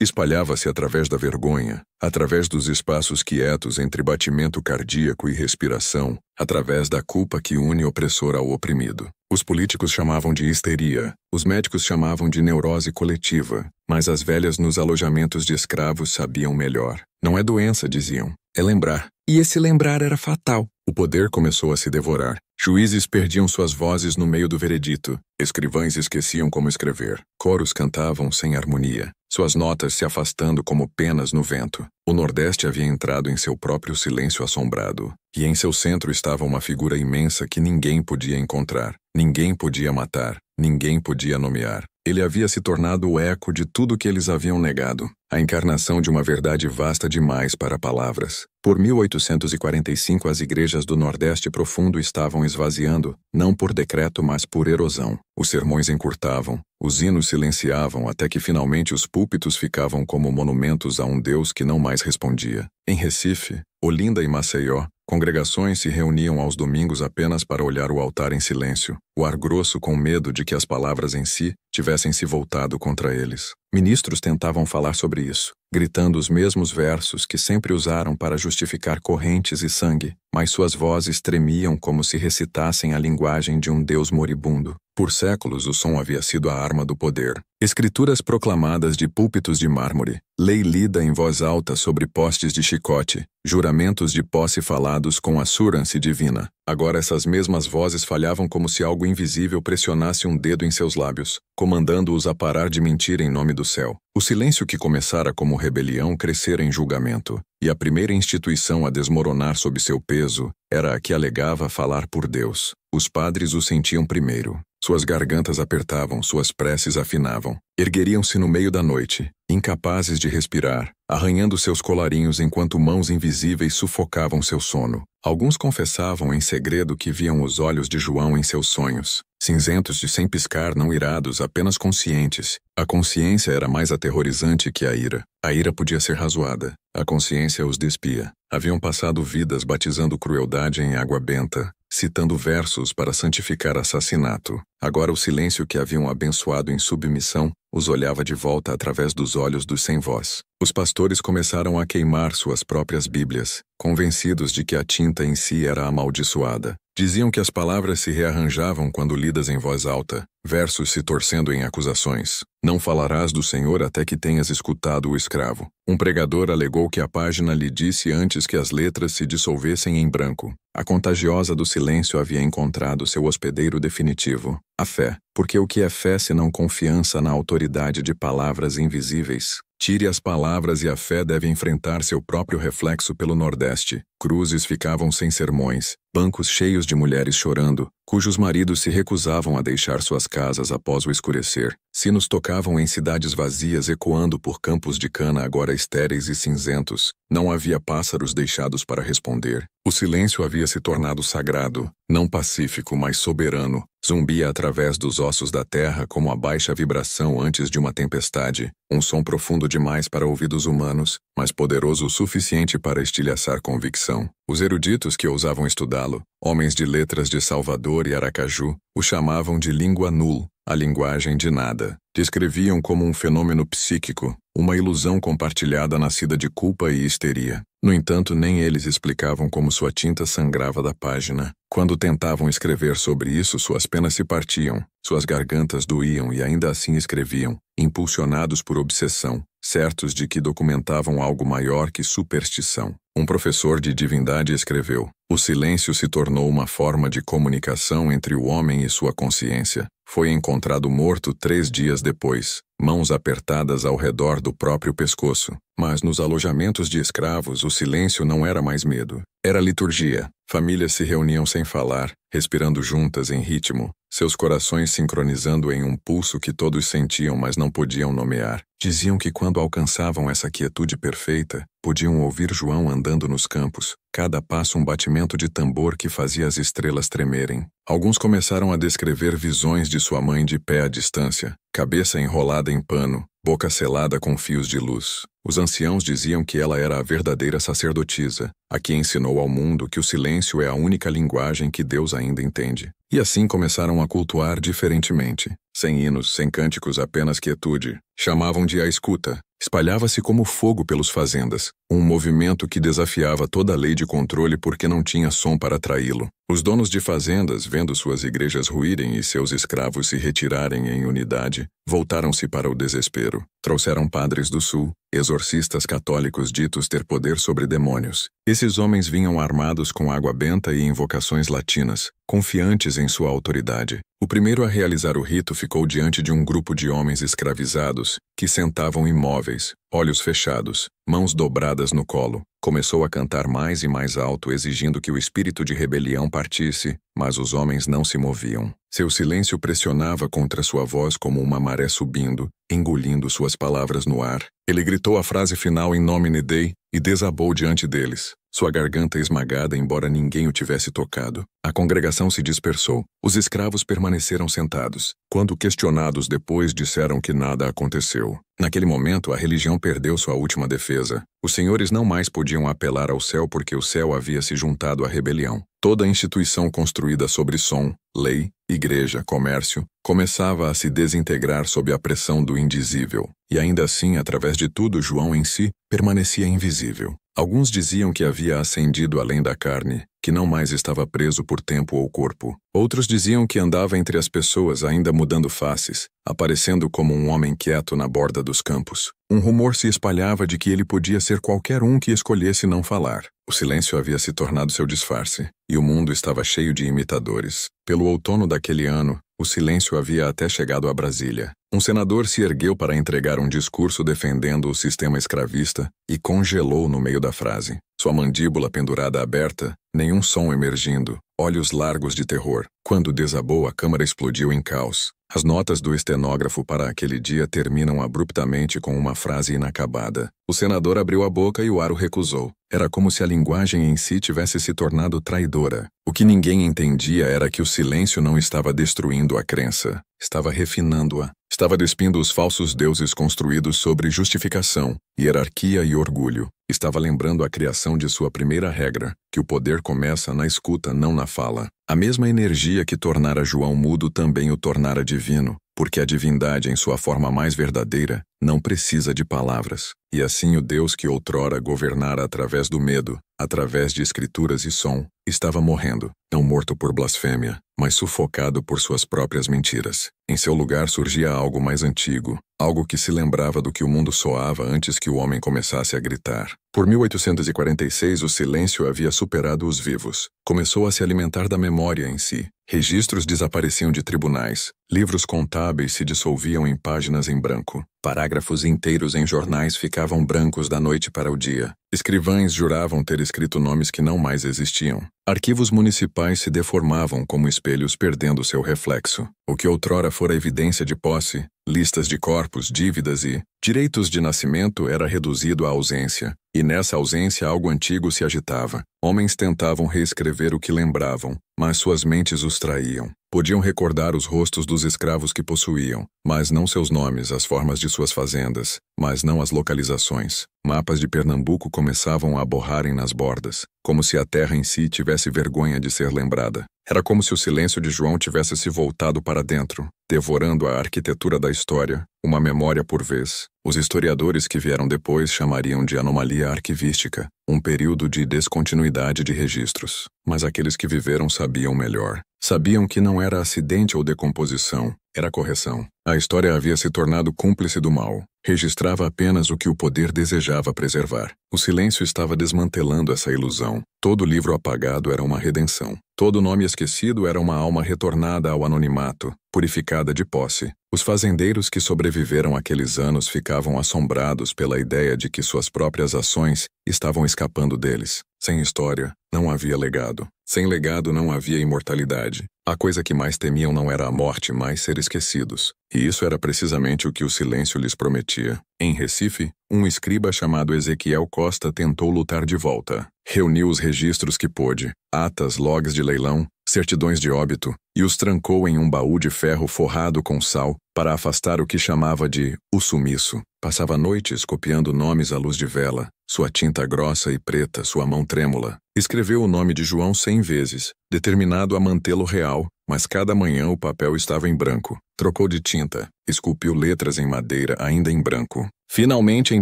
Speaker 1: Espalhava-se através da vergonha, através dos espaços quietos entre batimento cardíaco e respiração, através da culpa que une opressor ao oprimido. Os políticos chamavam de histeria, os médicos chamavam de neurose coletiva, mas as velhas nos alojamentos de escravos sabiam melhor. Não é doença, diziam, é lembrar. E esse lembrar era fatal. O poder começou a se devorar. Juízes perdiam suas vozes no meio do veredito. Escrivães esqueciam como escrever. Coros cantavam sem harmonia, suas notas se afastando como penas no vento. O Nordeste havia entrado em seu próprio silêncio assombrado, e em seu centro estava uma figura imensa que ninguém podia encontrar, ninguém podia matar, ninguém podia nomear. Ele havia se tornado o eco de tudo que eles haviam negado, a encarnação de uma verdade vasta demais para palavras. Por 1845 as igrejas do Nordeste profundo estavam esvaziando, não por decreto mas por erosão. Os sermões encurtavam, os hinos silenciavam até que finalmente os púlpitos ficavam como monumentos a um Deus que não mais respondia. Em Recife, Olinda e Maceió, congregações se reuniam aos domingos apenas para olhar o altar em silêncio, o ar grosso com medo de que as palavras em si tivessem se voltado contra eles. Ministros tentavam falar sobre isso, gritando os mesmos versos que sempre usaram para justificar correntes e sangue, mas suas vozes tremiam como se recitassem a linguagem de um Deus moribundo. Por séculos o som havia sido a arma do poder. Escrituras proclamadas de púlpitos de mármore, lei lida em voz alta sobre postes de chicote, juramentos de posse falados com assurance divina. Agora essas mesmas vozes falhavam como se algo invisível pressionasse um dedo em seus lábios, comandando-os a parar de mentir em nome do céu. O silêncio que começara como rebelião crescera em julgamento, e a primeira instituição a desmoronar sob seu peso era a que alegava falar por Deus. Os padres o sentiam primeiro. Suas gargantas apertavam, suas preces afinavam. Ergueriam-se no meio da noite, incapazes de respirar, arranhando seus colarinhos enquanto mãos invisíveis sufocavam seu sono. Alguns confessavam em segredo que viam os olhos de João em seus sonhos, cinzentos de sem piscar, não irados, apenas conscientes. A consciência era mais aterrorizante que a ira. A ira podia ser razoada. A consciência os despia. Haviam passado vidas batizando crueldade em água benta, citando versos para santificar assassinato. Agora o silêncio que haviam abençoado em submissão os olhava de volta através dos olhos dos sem voz. Os pastores começaram a queimar suas próprias bíblias, convencidos de que a tinta em si era amaldiçoada. Diziam que as palavras se rearranjavam quando lidas em voz alta, versos se torcendo em acusações. Não falarás do Senhor até que tenhas escutado o escravo. Um pregador alegou que a página lhe disse antes que as letras se dissolvessem em branco. A Contagiosa do silêncio havia encontrado seu hospedeiro definitivo, a fé. Porque o que é fé senão confiança na autoridade de palavras invisíveis? Tire as palavras e a fé deve enfrentar seu próprio reflexo pelo Nordeste. Cruzes ficavam sem sermões, bancos cheios de mulheres chorando, cujos maridos se recusavam a deixar suas casas após o escurecer. Sinos tocavam em cidades vazias ecoando por campos de cana agora estéreis e cinzentos. Não havia pássaros deixados para responder. O silêncio havia se tornado sagrado, não pacífico, mas soberano. Zumbia através dos ossos da terra como a baixa vibração antes de uma tempestade, um som profundo demais para ouvidos humanos, mas poderoso o suficiente para estilhaçar convicção. Os eruditos que ousavam estudá-lo, homens de letras de Salvador e Aracaju, o chamavam de língua nul, a linguagem de nada. Descreviam como um fenômeno psíquico, uma ilusão compartilhada nascida de culpa e histeria. No entanto, nem eles explicavam como sua tinta sangrava da página. Quando tentavam escrever sobre isso, suas penas se partiam, suas gargantas doíam e ainda assim escreviam, impulsionados por obsessão, certos de que documentavam algo maior que superstição. Um professor de divindade escreveu: "O silêncio se tornou uma forma de comunicação entre o homem e sua consciência. Foi encontrado morto 3 dias depois, mãos apertadas ao redor do próprio pescoço. Mas nos alojamentos de escravos o silêncio não era mais medo. Era liturgia. Famílias se reuniam sem falar, respirando juntas em ritmo, seus corações sincronizando em um pulso que todos sentiam, mas não podiam nomear. Diziam que quando alcançavam essa quietude perfeita, podiam ouvir João andando nos campos, cada passo um batimento de tambor que fazia as estrelas tremerem. Alguns começaram a descrever visões de sua mãe de pé à distância, cabeça enrolada em pano, boca selada com fios de luz. Os anciãos diziam que ela era a verdadeira sacerdotisa, a que ensinou ao mundo que o silêncio é a única linguagem que Deus ainda entende. E assim começaram a cultuar diferentemente. Sem hinos, sem cânticos, apenas quietude. Chamavam de a escuta. Espalhava-se como fogo pelos fazendas, um movimento que desafiava toda a lei de controle porque não tinha som para atraí-lo. Os donos de fazendas, vendo suas igrejas ruírem e seus escravos se retirarem em unidade, voltaram-se para o desespero. Trouxeram padres do sul, exorcistas católicos ditos ter poder sobre demônios. Esses homens vinham armados com água benta e invocações latinas, confiantes em sua autoridade. O primeiro a realizar o rito ficou diante de um grupo de homens escravizados, que sentavam imóveis, olhos fechados, mãos dobradas no colo. Começou a cantar mais e mais alto, exigindo que o espírito de rebelião partisse, mas os homens não se moviam. Seu silêncio pressionava contra sua voz como uma maré subindo, engolindo suas palavras no ar. Ele gritou a frase final em nomine Dei e desabou diante deles, sua garganta esmagada embora ninguém o tivesse tocado. A congregação se dispersou. Os escravos permaneceram sentados. Quando questionados depois, disseram que nada aconteceu. Naquele momento, a religião perdeu sua última defesa. Os senhores não mais podiam apelar ao céu porque o céu havia se juntado à rebelião. Toda a instituição construída sobre som, lei, igreja, comércio, começava a se desintegrar sob a pressão do indizível. E ainda assim, através de tudo, João em si permanecia invisível. Alguns diziam que havia ascendido além da carne, que não mais estava preso por tempo ou corpo. Outros diziam que andava entre as pessoas ainda mudando faces, aparecendo como um homem quieto na borda dos campos. Um rumor se espalhava de que ele podia ser qualquer um que escolhesse não falar. O silêncio havia se tornado seu disfarce, e o mundo estava cheio de imitadores. Pelo outono daquele ano, o silêncio havia até chegado a Brasília. Um senador se ergueu para entregar um discurso defendendo o sistema escravista e congelou no meio da frase. Sua mandíbula pendurada aberta, nenhum som emergindo, olhos largos de terror. Quando desabou, a câmara explodiu em caos. As notas do estenógrafo para aquele dia terminam abruptamente com uma frase inacabada. O senador abriu a boca e o ar o recusou. Era como se a linguagem em si tivesse se tornado traidora. O que ninguém entendia era que o silêncio não estava destruindo a crença, estava refinando-a. Estava despindo os falsos deuses construídos sobre justificação, hierarquia e orgulho. Estava lembrando a criação de sua primeira regra, que o poder começa na escuta, não na fala. A mesma energia que tornara João mudo também o tornara divino, porque a divindade em sua forma mais verdadeira não precisa de palavras. E assim o Deus que outrora governara através do medo, através de escrituras e som, estava morrendo, não morto por blasfêmia, mas sufocado por suas próprias mentiras. Em seu lugar surgia algo mais antigo, algo que se lembrava do que o mundo soava antes que o homem começasse a gritar. Por 1846, o silêncio havia superado os vivos. Começou a se alimentar da memória em si. Registros desapareciam de tribunais, livros contábeis se dissolviam em páginas em branco, parágrafos inteiros em jornais ficavam brancos da noite para o dia. Escrivães juravam ter escrito nomes que não mais existiam. Arquivos municipais se deformavam como espelhos perdendo seu reflexo. O que outrora fora evidência de posse, listas de corpos, dívidas e direitos de nascimento era reduzido à ausência, e nessa ausência algo antigo se agitava. Homens tentavam reescrever o que lembravam, mas suas mentes os traíam. Podiam recordar os rostos dos escravos que possuíam, mas não seus nomes, as formas de suas fazendas, mas não as localizações. Mapas de Pernambuco começavam a borrarem nas bordas, como se a terra em si tivesse vergonha de ser lembrada. Era como se o silêncio de João tivesse se voltado para dentro, devorando a arquitetura da história, uma memória por vez. Os historiadores que vieram depois chamariam de anomalia arquivística, um período de descontinuidade de registros. Mas aqueles que viveram sabiam melhor. Sabiam que não era acidente ou decomposição, era correção. A história havia se tornado cúmplice do mal. Registrava apenas o que o poder desejava preservar. O silêncio estava desmantelando essa ilusão. Todo livro apagado era uma redenção. Todo nome esquecido era uma alma retornada ao anonimato, purificada de posse. Os fazendeiros que sobreviveram àqueles anos ficavam assombrados pela ideia de que suas próprias ações estavam escapando deles. Sem história, não havia legado. Sem legado não havia imortalidade. A coisa que mais temiam não era a morte, mas ser esquecidos. E isso era precisamente o que o silêncio lhes prometia. Em Recife, um escriba chamado Ezequiel Costa tentou lutar de volta. Reuniu os registros que pôde, atas, logs de leilão, certidões de óbito, e os trancou em um baú de ferro forrado com sal, para afastar o que chamava de o sumiço. Passava noites copiando nomes à luz de vela, sua tinta grossa e preta, sua mão trêmula. Escreveu o nome de João 100 vezes, determinado a mantê-lo real, mas cada manhã o papel estava em branco. Trocou de tinta, esculpiu letras em madeira ainda em branco. Finalmente, em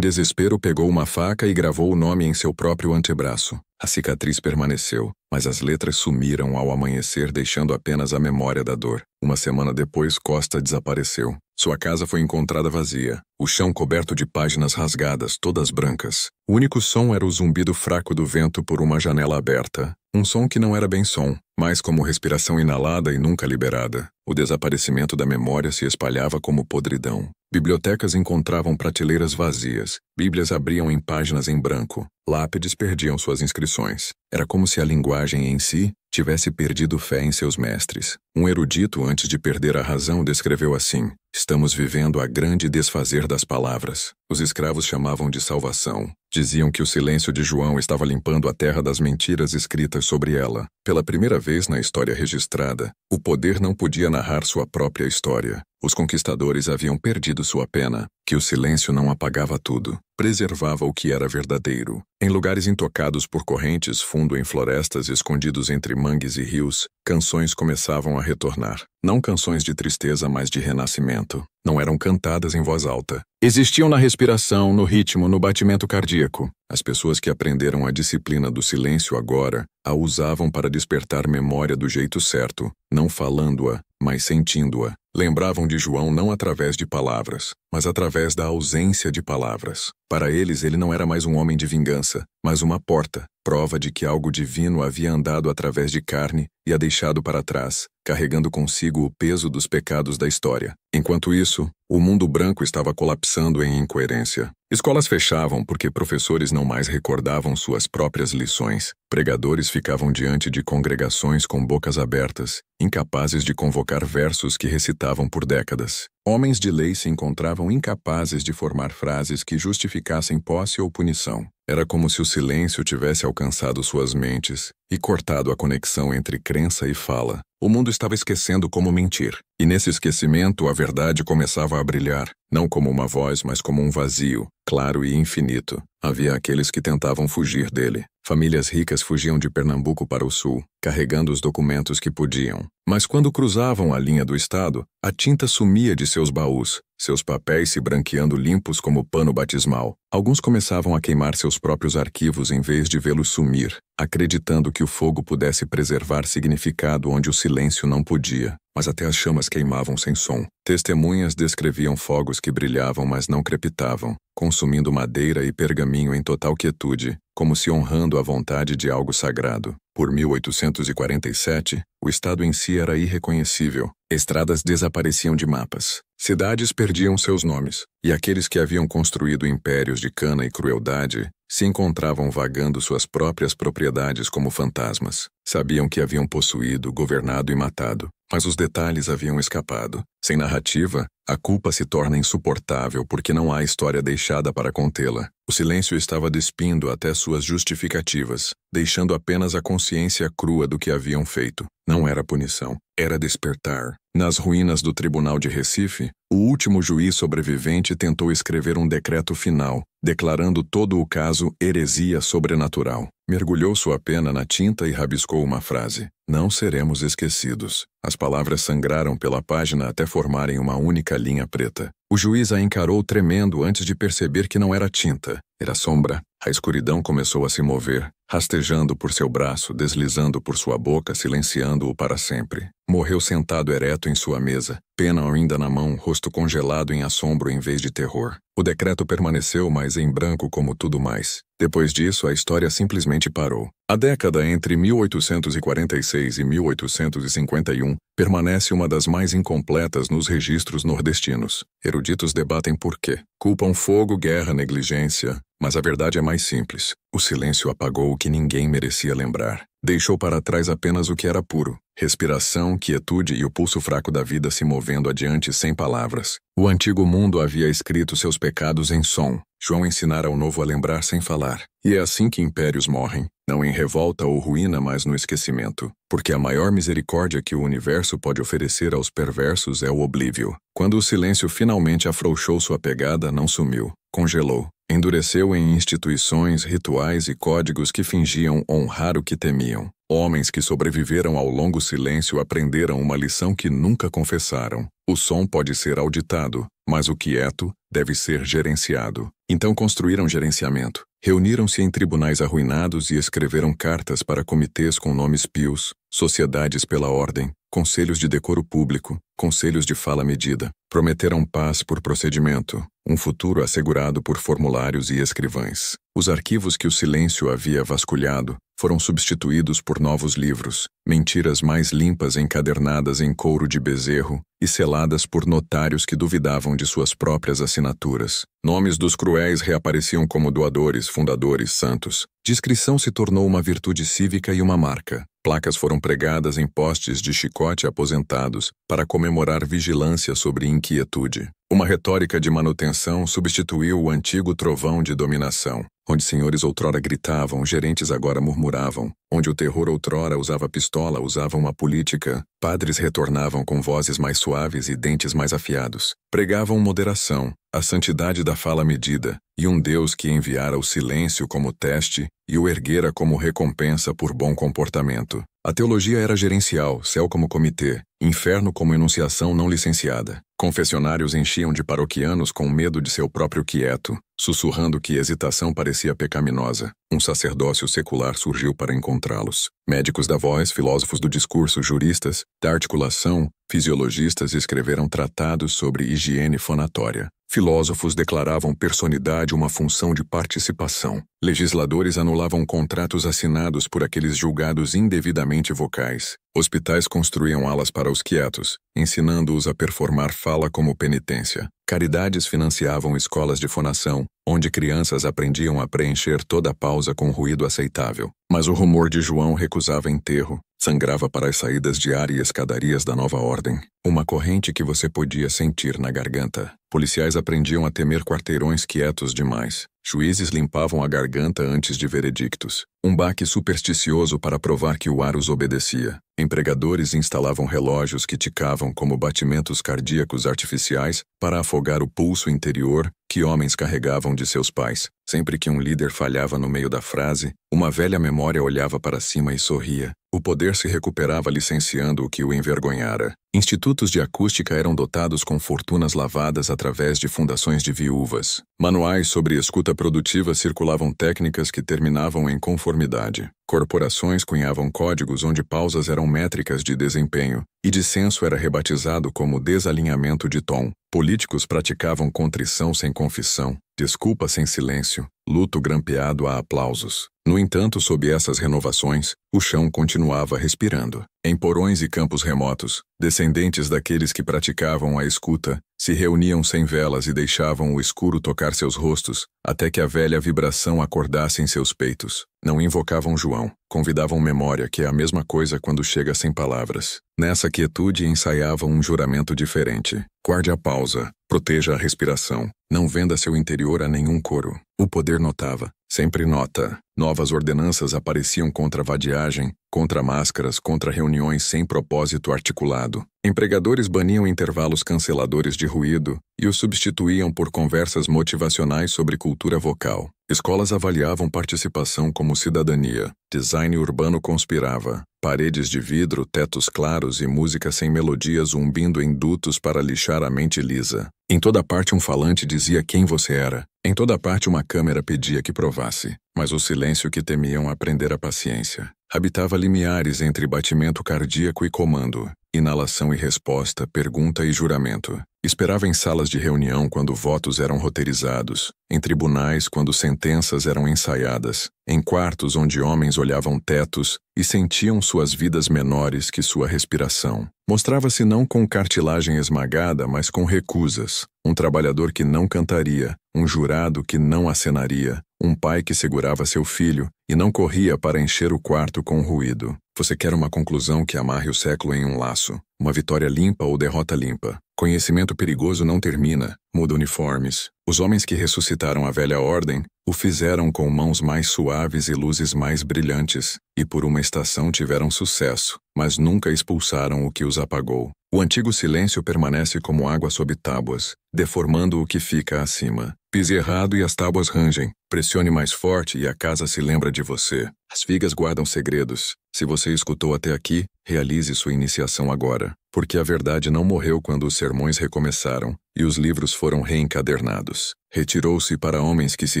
Speaker 1: desespero, pegou uma faca e gravou o nome em seu próprio antebraço. A cicatriz permaneceu, mas as letras sumiram ao amanhecer, deixando apenas a memória da dor. Uma semana depois, Costa desapareceu. Sua casa foi encontrada vazia, o chão coberto de páginas rasgadas, todas brancas. O único som era o zumbido fraco do vento por uma janela aberta. Um som que não era bem som, mas como respiração inalada e nunca liberada. O desaparecimento da memória se espalhava como podridão. Bibliotecas encontravam prateleiras vazias, bíblias abriam em páginas em branco, lápides perdiam suas inscrições. Era como se a linguagem em si tivesse perdido fé em seus mestres. Um erudito, antes de perder a razão, descreveu assim: estamos vivendo a grande desfazer das palavras. Os escravos chamavam de salvação. Diziam que o silêncio de João estava limpando a terra das mentiras escritas sobre ela. Pela primeira vez na história registrada, o poder não podia narrar sua própria história. Os conquistadores haviam perdido sua pena, que o silêncio não apagava tudo, preservava o que era verdadeiro. Em lugares intocados por correntes fundo em florestas escondidos entre mangues e rios, canções começavam a retornar. Não canções de tristeza, mas de renascimento. Não eram cantadas em voz alta. Existiam na respiração, no ritmo, no batimento cardíaco. As pessoas que aprenderam a disciplina do silêncio agora a usavam para despertar memória do jeito certo, não falando-a, mas sentindo-a. Lembravam de João não através de palavras, mas através da ausência de palavras. Para eles, ele não era mais um homem de vingança, mas uma porta, prova de que algo divino havia andado através de carne e a deixado para trás, carregando consigo o peso dos pecados da história. Enquanto isso, o mundo branco estava colapsando em incoerência. Escolas fechavam porque professores não mais recordavam suas próprias lições. Pregadores ficavam diante de congregações com bocas abertas, incapazes de convocar versos que recitavam por décadas. Homens de lei se encontravam incapazes de formar frases que justificassem posse ou punição. Era como se o silêncio tivesse alcançado suas mentes e cortado a conexão entre crença e fala. O mundo estava esquecendo como mentir, e nesse esquecimento a verdade começava a brilhar, não como uma voz, mas como um vazio, claro e infinito. Havia aqueles que tentavam fugir dele. Famílias ricas fugiam de Pernambuco para o sul, carregando os documentos que podiam. Mas quando cruzavam a linha do estado, a tinta sumia de seus baús, seus papéis se branqueando limpos como pano batismal. Alguns começavam a queimar seus próprios arquivos em vez de vê-los sumir, acreditando que o fogo pudesse preservar significado onde o silêncio não podia. Mas até as chamas queimavam sem som. Testemunhas descreviam fogos que brilhavam, mas não crepitavam, consumindo madeira e pergaminho em total quietude, como se honrando a vontade de algo sagrado. Por 1847, o estado em si era irreconhecível. Estradas desapareciam de mapas. Cidades perdiam seus nomes, e aqueles que haviam construído impérios de cana e crueldade se encontravam vagando suas próprias propriedades como fantasmas. Sabiam que haviam possuído, governado e matado, mas os detalhes haviam escapado. Sem narrativa, a culpa se torna insuportável porque não há história deixada para contê-la. O silêncio estava despindo até suas justificativas, deixando apenas a consciência crua do que haviam feito. Não era punição, era despertar. Nas ruínas do Tribunal de Recife, o último juiz sobrevivente tentou escrever um decreto final, declarando todo o caso heresia sobrenatural. Mergulhou sua pena na tinta e rabiscou uma frase: "Não seremos esquecidos." As palavras sangraram pela página até formarem uma única linha preta. O juiz a encarou tremendo antes de perceber que não era tinta, era sombra. A escuridão começou a se mover, rastejando por seu braço, deslizando por sua boca, silenciando-o para sempre. Morreu sentado ereto em sua mesa, pena ainda na mão, rosto congelado em assombro em vez de terror. O decreto permaneceu, mas em branco como tudo mais. Depois disso, a história simplesmente parou. A década entre 1846 e 1851 permanece uma das mais incompletas nos registros nordestinos. Eruditos debatem por quê. Culpam fogo, guerra, negligência. Mas a verdade é mais simples. O silêncio apagou o que ninguém merecia lembrar. Deixou para trás apenas o que era puro. Respiração, quietude e o pulso fraco da vida se movendo adiante sem palavras. O antigo mundo havia escrito seus pecados em som. João ensinara ao novo a lembrar sem falar. E é assim que impérios morrem. Não em revolta ou ruína, mas no esquecimento. Porque a maior misericórdia que o universo pode oferecer aos perversos é o oblívio. Quando o silêncio finalmente afrouxou sua pegada, não sumiu. Congelou. Endureceu em instituições, rituais e códigos que fingiam honrar o que temiam. Homens que sobreviveram ao longo silêncio aprenderam uma lição que nunca confessaram. O som pode ser auditado, mas o quieto deve ser gerenciado. Então construíram gerenciamento. Reuniram-se em tribunais arruinados e escreveram cartas para comitês com nomes pios, sociedades pela ordem, conselhos de decoro público, conselhos de fala medida. Prometeram paz por procedimento, um futuro assegurado por formulários e escrivães. Os arquivos que o silêncio havia vasculhado foram substituídos por novos livros, mentiras mais limpas encadernadas em couro de bezerro e seladas por notários que duvidavam de suas próprias assinaturas. Nomes dos cruéis reapareciam como doadores, fundadores, santos. Discrição se tornou uma virtude cívica e uma marca. Placas foram pregadas em postes de chicote aposentados para comemorar vigilância sobre inquietude. Uma retórica de manutenção substituiu o antigo trovão de dominação. Onde senhores outrora gritavam, gerentes agora murmuravam. Onde o terror outrora usava pistola, usavam a política. Padres retornavam com vozes mais suaves e dentes mais afiados. Pregavam moderação, a santidade da fala medida, e um Deus que enviara o silêncio como teste e o erguera como recompensa por bom comportamento. A teologia era gerencial, céu como comitê, inferno como enunciação não licenciada. Confessionários enchiam de paroquianos com medo de seu próprio quieto, sussurrando que hesitação parecia pecaminosa. Um sacerdócio secular surgiu para encontrá-los. Médicos da voz, filósofos do discurso, juristas da articulação, fisiologistas escreveram tratados sobre higiene fonatória. Filósofos declaravam personidade uma função de participação. Legisladores anulavam contratos assinados por aqueles julgados indevidamente vocais. Hospitais construíam alas para os quietos, ensinando-os a performar fala como penitência. Caridades financiavam escolas de fonação, onde crianças aprendiam a preencher toda pausa com ruído aceitável. Mas o rumor de João recusava enterro, sangrava para as saídas de ar e escadarias da nova ordem. Uma corrente que você podia sentir na garganta. Policiais aprendiam a temer quarteirões quietos demais. Juízes limpavam a garganta antes de veredictos. Um baque supersticioso para provar que o ar os obedecia. Empregadores instalavam relógios que ticavam como batimentos cardíacos artificiais para afogar o pulso interior que homens carregavam de seus pais. Sempre que um líder falhava no meio da frase, uma velha memória olhava para cima e sorria. O poder se recuperava licenciando o que o envergonhara. Institutos de acústica eram dotados com fortunas lavadas através de fundações de viúvas. Manuais sobre escuta produtiva circulavam técnicas que terminavam em conformidade. Corporações cunhavam códigos onde pausas eram métricas de desempenho, e dissenso era rebatizado como desalinhamento de tom. Políticos praticavam contrição sem confissão, desculpa sem silêncio, luto grampeado a aplausos. No entanto, sob essas renovações, o chão continuava respirando. Em porões e campos remotos, descendentes daqueles que praticavam a escuta, se reuniam sem velas e deixavam o escuro tocar seus rostos, até que a velha vibração acordasse em seus peitos. Não invocavam João, convidavam memória, que é a mesma coisa quando chega sem palavras. Nessa quietude ensaiavam um juramento diferente. Guarde a pausa, proteja a respiração, não venda seu interior a nenhum coro. O poder notava, sempre nota. Novas ordenanças apareciam contra a vadiagem, contra máscaras, contra reuniões sem propósito articulado. Empregadores baniam intervalos canceladores de ruído e os substituíam por conversas motivacionais sobre cultura vocal. Escolas avaliavam participação como cidadania. Design urbano conspirava. Paredes de vidro, tetos claros e música sem melodia zumbindo em dutos para lixar a mente lisa. Em toda parte um falante dizia quem você era. Em toda parte uma câmera pedia que provasse. Mas o silêncio que temiam aprender a paciência. Habitava limiares entre batimento cardíaco e comando, inalação e resposta, pergunta e juramento. Esperava em salas de reunião quando votos eram roteirizados, em tribunais quando sentenças eram ensaiadas, em quartos onde homens olhavam tetos e sentiam suas vidas menores que sua respiração. Mostrava-se não com cartilagem esmagada, mas com recusas. Um trabalhador que não cantaria, um jurado que não acenaria, um pai que segurava seu filho e não corria para encher o quarto com ruído. Você quer uma conclusão que amarre o século em um laço, uma vitória limpa ou derrota limpa. Conhecimento perigoso não termina, muda uniformes. Os homens que ressuscitaram a velha ordem o fizeram com mãos mais suaves e luzes mais brilhantes, e por uma estação tiveram sucesso, mas nunca expulsaram o que os apagou. O antigo silêncio permanece como água sob tábuas, deformando o que fica acima. Pise errado e as tábuas rangem. Pressione mais forte e a casa se lembra de você. As vigas guardam segredos. Se você escutou até aqui, realize sua iniciação agora, porque a verdade não morreu quando os sermões recomeçaram e os livros foram reencadernados. Retirou-se para homens que se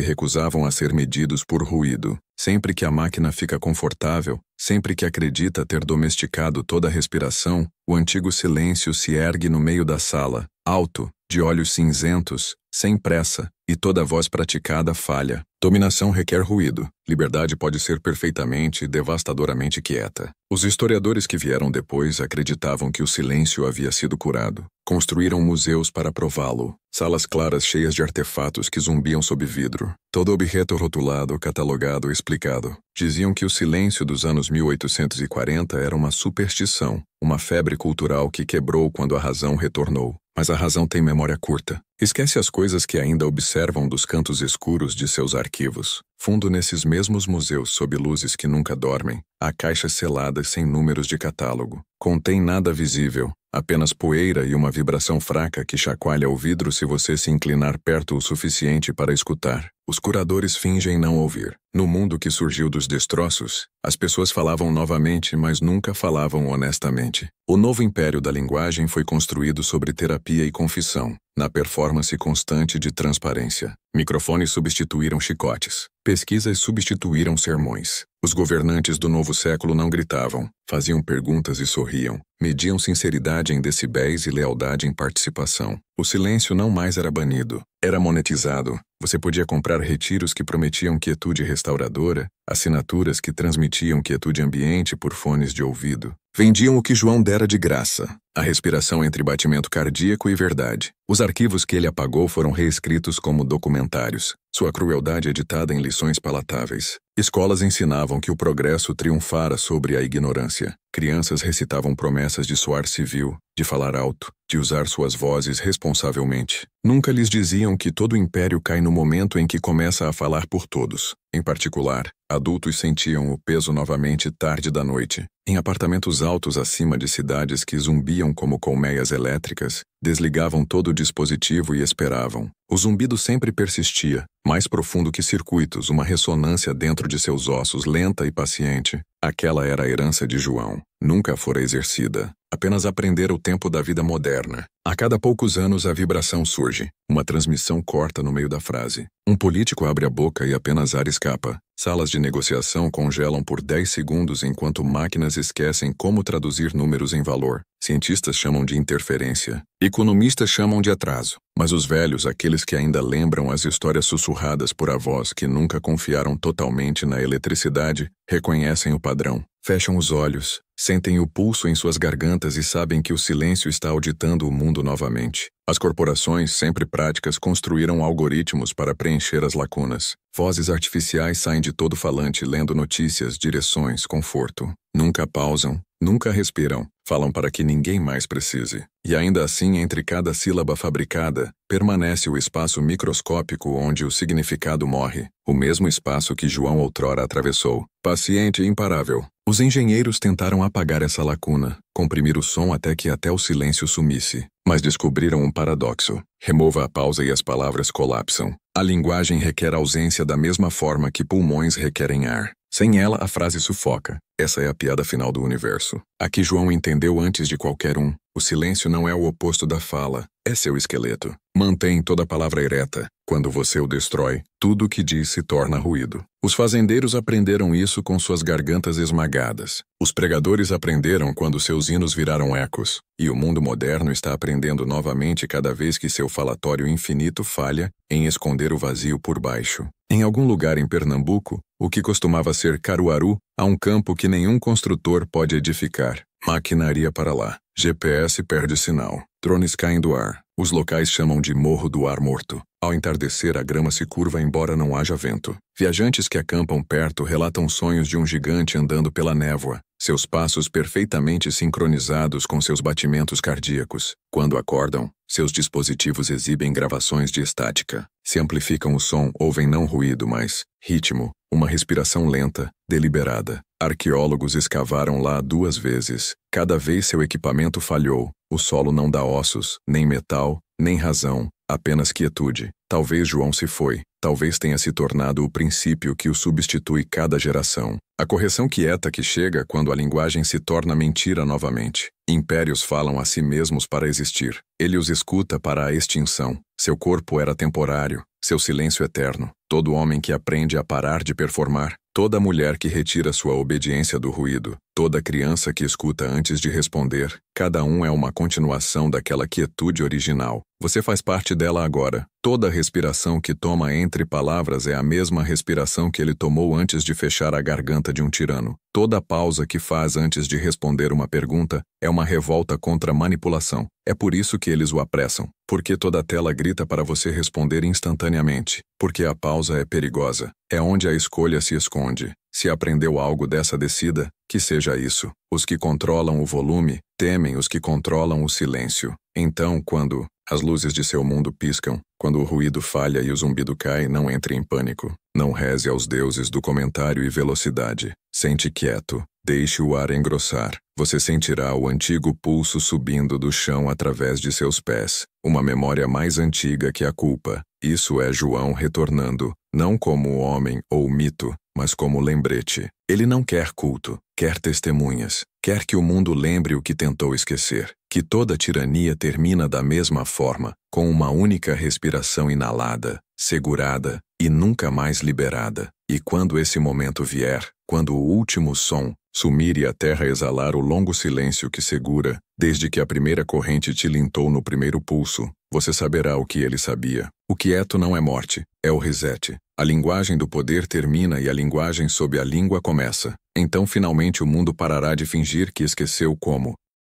Speaker 1: recusavam a ser medidos por ruído. Sempre que a máquina fica confortável, sempre que acredita ter domesticado toda a respiração, o antigo silêncio se ergue no meio da sala, alto, de olhos cinzentos, sem pressa, e toda voz praticada falha. Dominação requer ruído. Liberdade pode ser perfeitamente e devastadoramente quieta. Os historiadores que vieram depois acreditavam que o silêncio havia sido curado. Construíram museus para prová-lo. Salas claras cheias de artefatos que zumbiam sob vidro. Todo objeto rotulado, catalogado e explicado. Diziam que o silêncio dos anos 1840 era uma superstição, uma febre cultural que quebrou quando a razão retornou. Mas a razão tem memória curta. Esquece as coisas que ainda observam dos cantos escuros de seus arquivos. Fundo nesses mesmos museus sob luzes que nunca dormem, há caixas seladas sem números de catálogo. Contém nada visível, apenas poeira e uma vibração fraca que chacoalha o vidro se você se inclinar perto o suficiente para escutar. Os curadores fingem não ouvir. No mundo que surgiu dos destroços, as pessoas falavam novamente, mas nunca falavam honestamente. O novo império da linguagem foi construído sobre terapia e confissão, na performance constante de transparência. Microfones substituíram chicotes. Pesquisas substituíram sermões. Os governantes do novo século não gritavam, faziam perguntas e sorriam, mediam sinceridade em decibéis e lealdade em participação. O silêncio não mais era banido, era monetizado. Você podia comprar retiros que prometiam quietude restauradora, assinaturas que transmitiam quietude ambiente por fones de ouvido. Vendiam o que João dera de graça, a respiração entre batimento cardíaco e verdade. Os arquivos que ele apagou foram reescritos como documentários, sua crueldade editada em lições palatáveis. Escolas ensinavam que o progresso triunfara sobre a ignorância. Crianças recitavam promessas de soar civil, de falar alto, de usar suas vozes responsavelmente. Nunca lhes diziam que todo império cai no momento em que começa a falar por todos. Em particular, adultos sentiam o peso novamente tarde da noite. Em apartamentos altos acima de cidades que zumbiam como colmeias elétricas, desligavam todo o dispositivo e esperavam. O zumbido sempre persistia, mais profundo que circuitos, uma ressonância dentro de seus ossos lenta e paciente. Aquela era a herança de João. Nunca fora exercida. apenas aprender o tempo da vida moderna. A cada poucos anos a vibração surge. Uma transmissão corta no meio da frase. Um político abre a boca e apenas ar escapa. Salas de negociação congelam por 10 segundos enquanto máquinas esquecem como traduzir números em valor. Cientistas chamam de interferência. Economistas chamam de atraso. Mas os velhos, aqueles que ainda lembram as histórias sussurradas por avós que nunca confiaram totalmente na eletricidade, reconhecem o padrão. Fecham os olhos, sentem o pulso em suas gargantas e sabem que o silêncio está auditando o mundo novamente. As corporações, sempre práticas, construíram algoritmos para preencher as lacunas. Vozes artificiais saem de todo falante lendo notícias, direções, conforto. Nunca pausam, nunca respiram, falam para que ninguém mais precise. E ainda assim, entre cada sílaba fabricada, permanece o espaço microscópico onde o significado morre, o mesmo espaço que João outrora atravessou, paciente e imparável. Os engenheiros tentaram apagar essa lacuna, comprimir o som até que até o silêncio sumisse, mas descobriram um paradoxo. Remova a pausa e as palavras colapsam. A linguagem requer ausência da mesma forma que pulmões requerem ar. Sem ela, a frase sufoca. Essa é a piada final do universo. A que João entendeu antes de qualquer um. O silêncio não é o oposto da fala, é seu esqueleto. Mantém toda palavra ereta. Quando você o destrói, tudo o que diz se torna ruído. Os fazendeiros aprenderam isso com suas gargantas esmagadas. Os pregadores aprenderam quando seus hinos viraram ecos. E o mundo moderno está aprendendo novamente cada vez que seu falatório infinito falha em esconder o vazio por baixo. Em algum lugar em Pernambuco, o que costumava ser Caruaru, há um campo que nenhum construtor pode edificar. Maquinaria para lá. GPS perde sinal. Drones caem do ar. Os locais chamam de Morro do Ar Morto. Ao entardecer, a grama se curva embora não haja vento. Viajantes que acampam perto relatam sonhos de um gigante andando pela névoa, seus passos perfeitamente sincronizados com seus batimentos cardíacos. Quando acordam, seus dispositivos exibem gravações de estática. Se amplificam o som, ouvem não ruído, mas ritmo, uma respiração lenta, deliberada. Arqueólogos escavaram lá 2 vezes. Cada vez seu equipamento falhou. O solo não dá ossos, nem metal, nem razão, apenas quietude. Talvez João se foi. Talvez tenha se tornado o princípio que o substitui cada geração. A correção quieta que chega quando a linguagem se torna mentira novamente. Impérios falam a si mesmos para existir. Ele os escuta para a extinção. Seu corpo era temporário, seu silêncio eterno. Todo homem que aprende a parar de performar, toda mulher que retira sua obediência do ruído, toda criança que escuta antes de responder, cada um é uma continuação daquela quietude original. Você faz parte dela agora. Toda respiração que toma entre palavras é a mesma respiração que ele tomou antes de fechar a garganta de um tirano. Toda pausa que faz antes de responder uma pergunta é uma revolta contra a manipulação. É por isso que eles o apressam. Porque toda tela grita para você responder instantaneamente. Porque a pausa é perigosa. É onde a escolha se esconde. Se aprendeu algo dessa descida, que seja isso. Os que controlam o volume, temem os que controlam o silêncio. Então, quando as luzes de seu mundo piscam, quando o ruído falha e o zumbido cai, não entre em pânico. Não reze aos deuses do comentário e velocidade. Sente quieto. Deixe o ar engrossar. Você sentirá o antigo pulso subindo do chão através de seus pés. Uma memória mais antiga que a culpa. Isso é João retornando, não como homem ou mito, mas como lembrete. Ele não quer culto, quer testemunhas. Quer que o mundo lembre o que tentou esquecer. Que toda tirania termina da mesma forma, com uma única respiração inalada, segurada e nunca mais liberada. E quando esse momento vier, quando o último som sumir e a terra exalar o longo silêncio que segura, desde que a primeira corrente te lintou no primeiro pulso, você saberá o que ele sabia. O quieto não é morte, é o reset. A linguagem do poder termina e a linguagem sob a língua começa. Então finalmente o mundo parará de fingir que esqueceu como.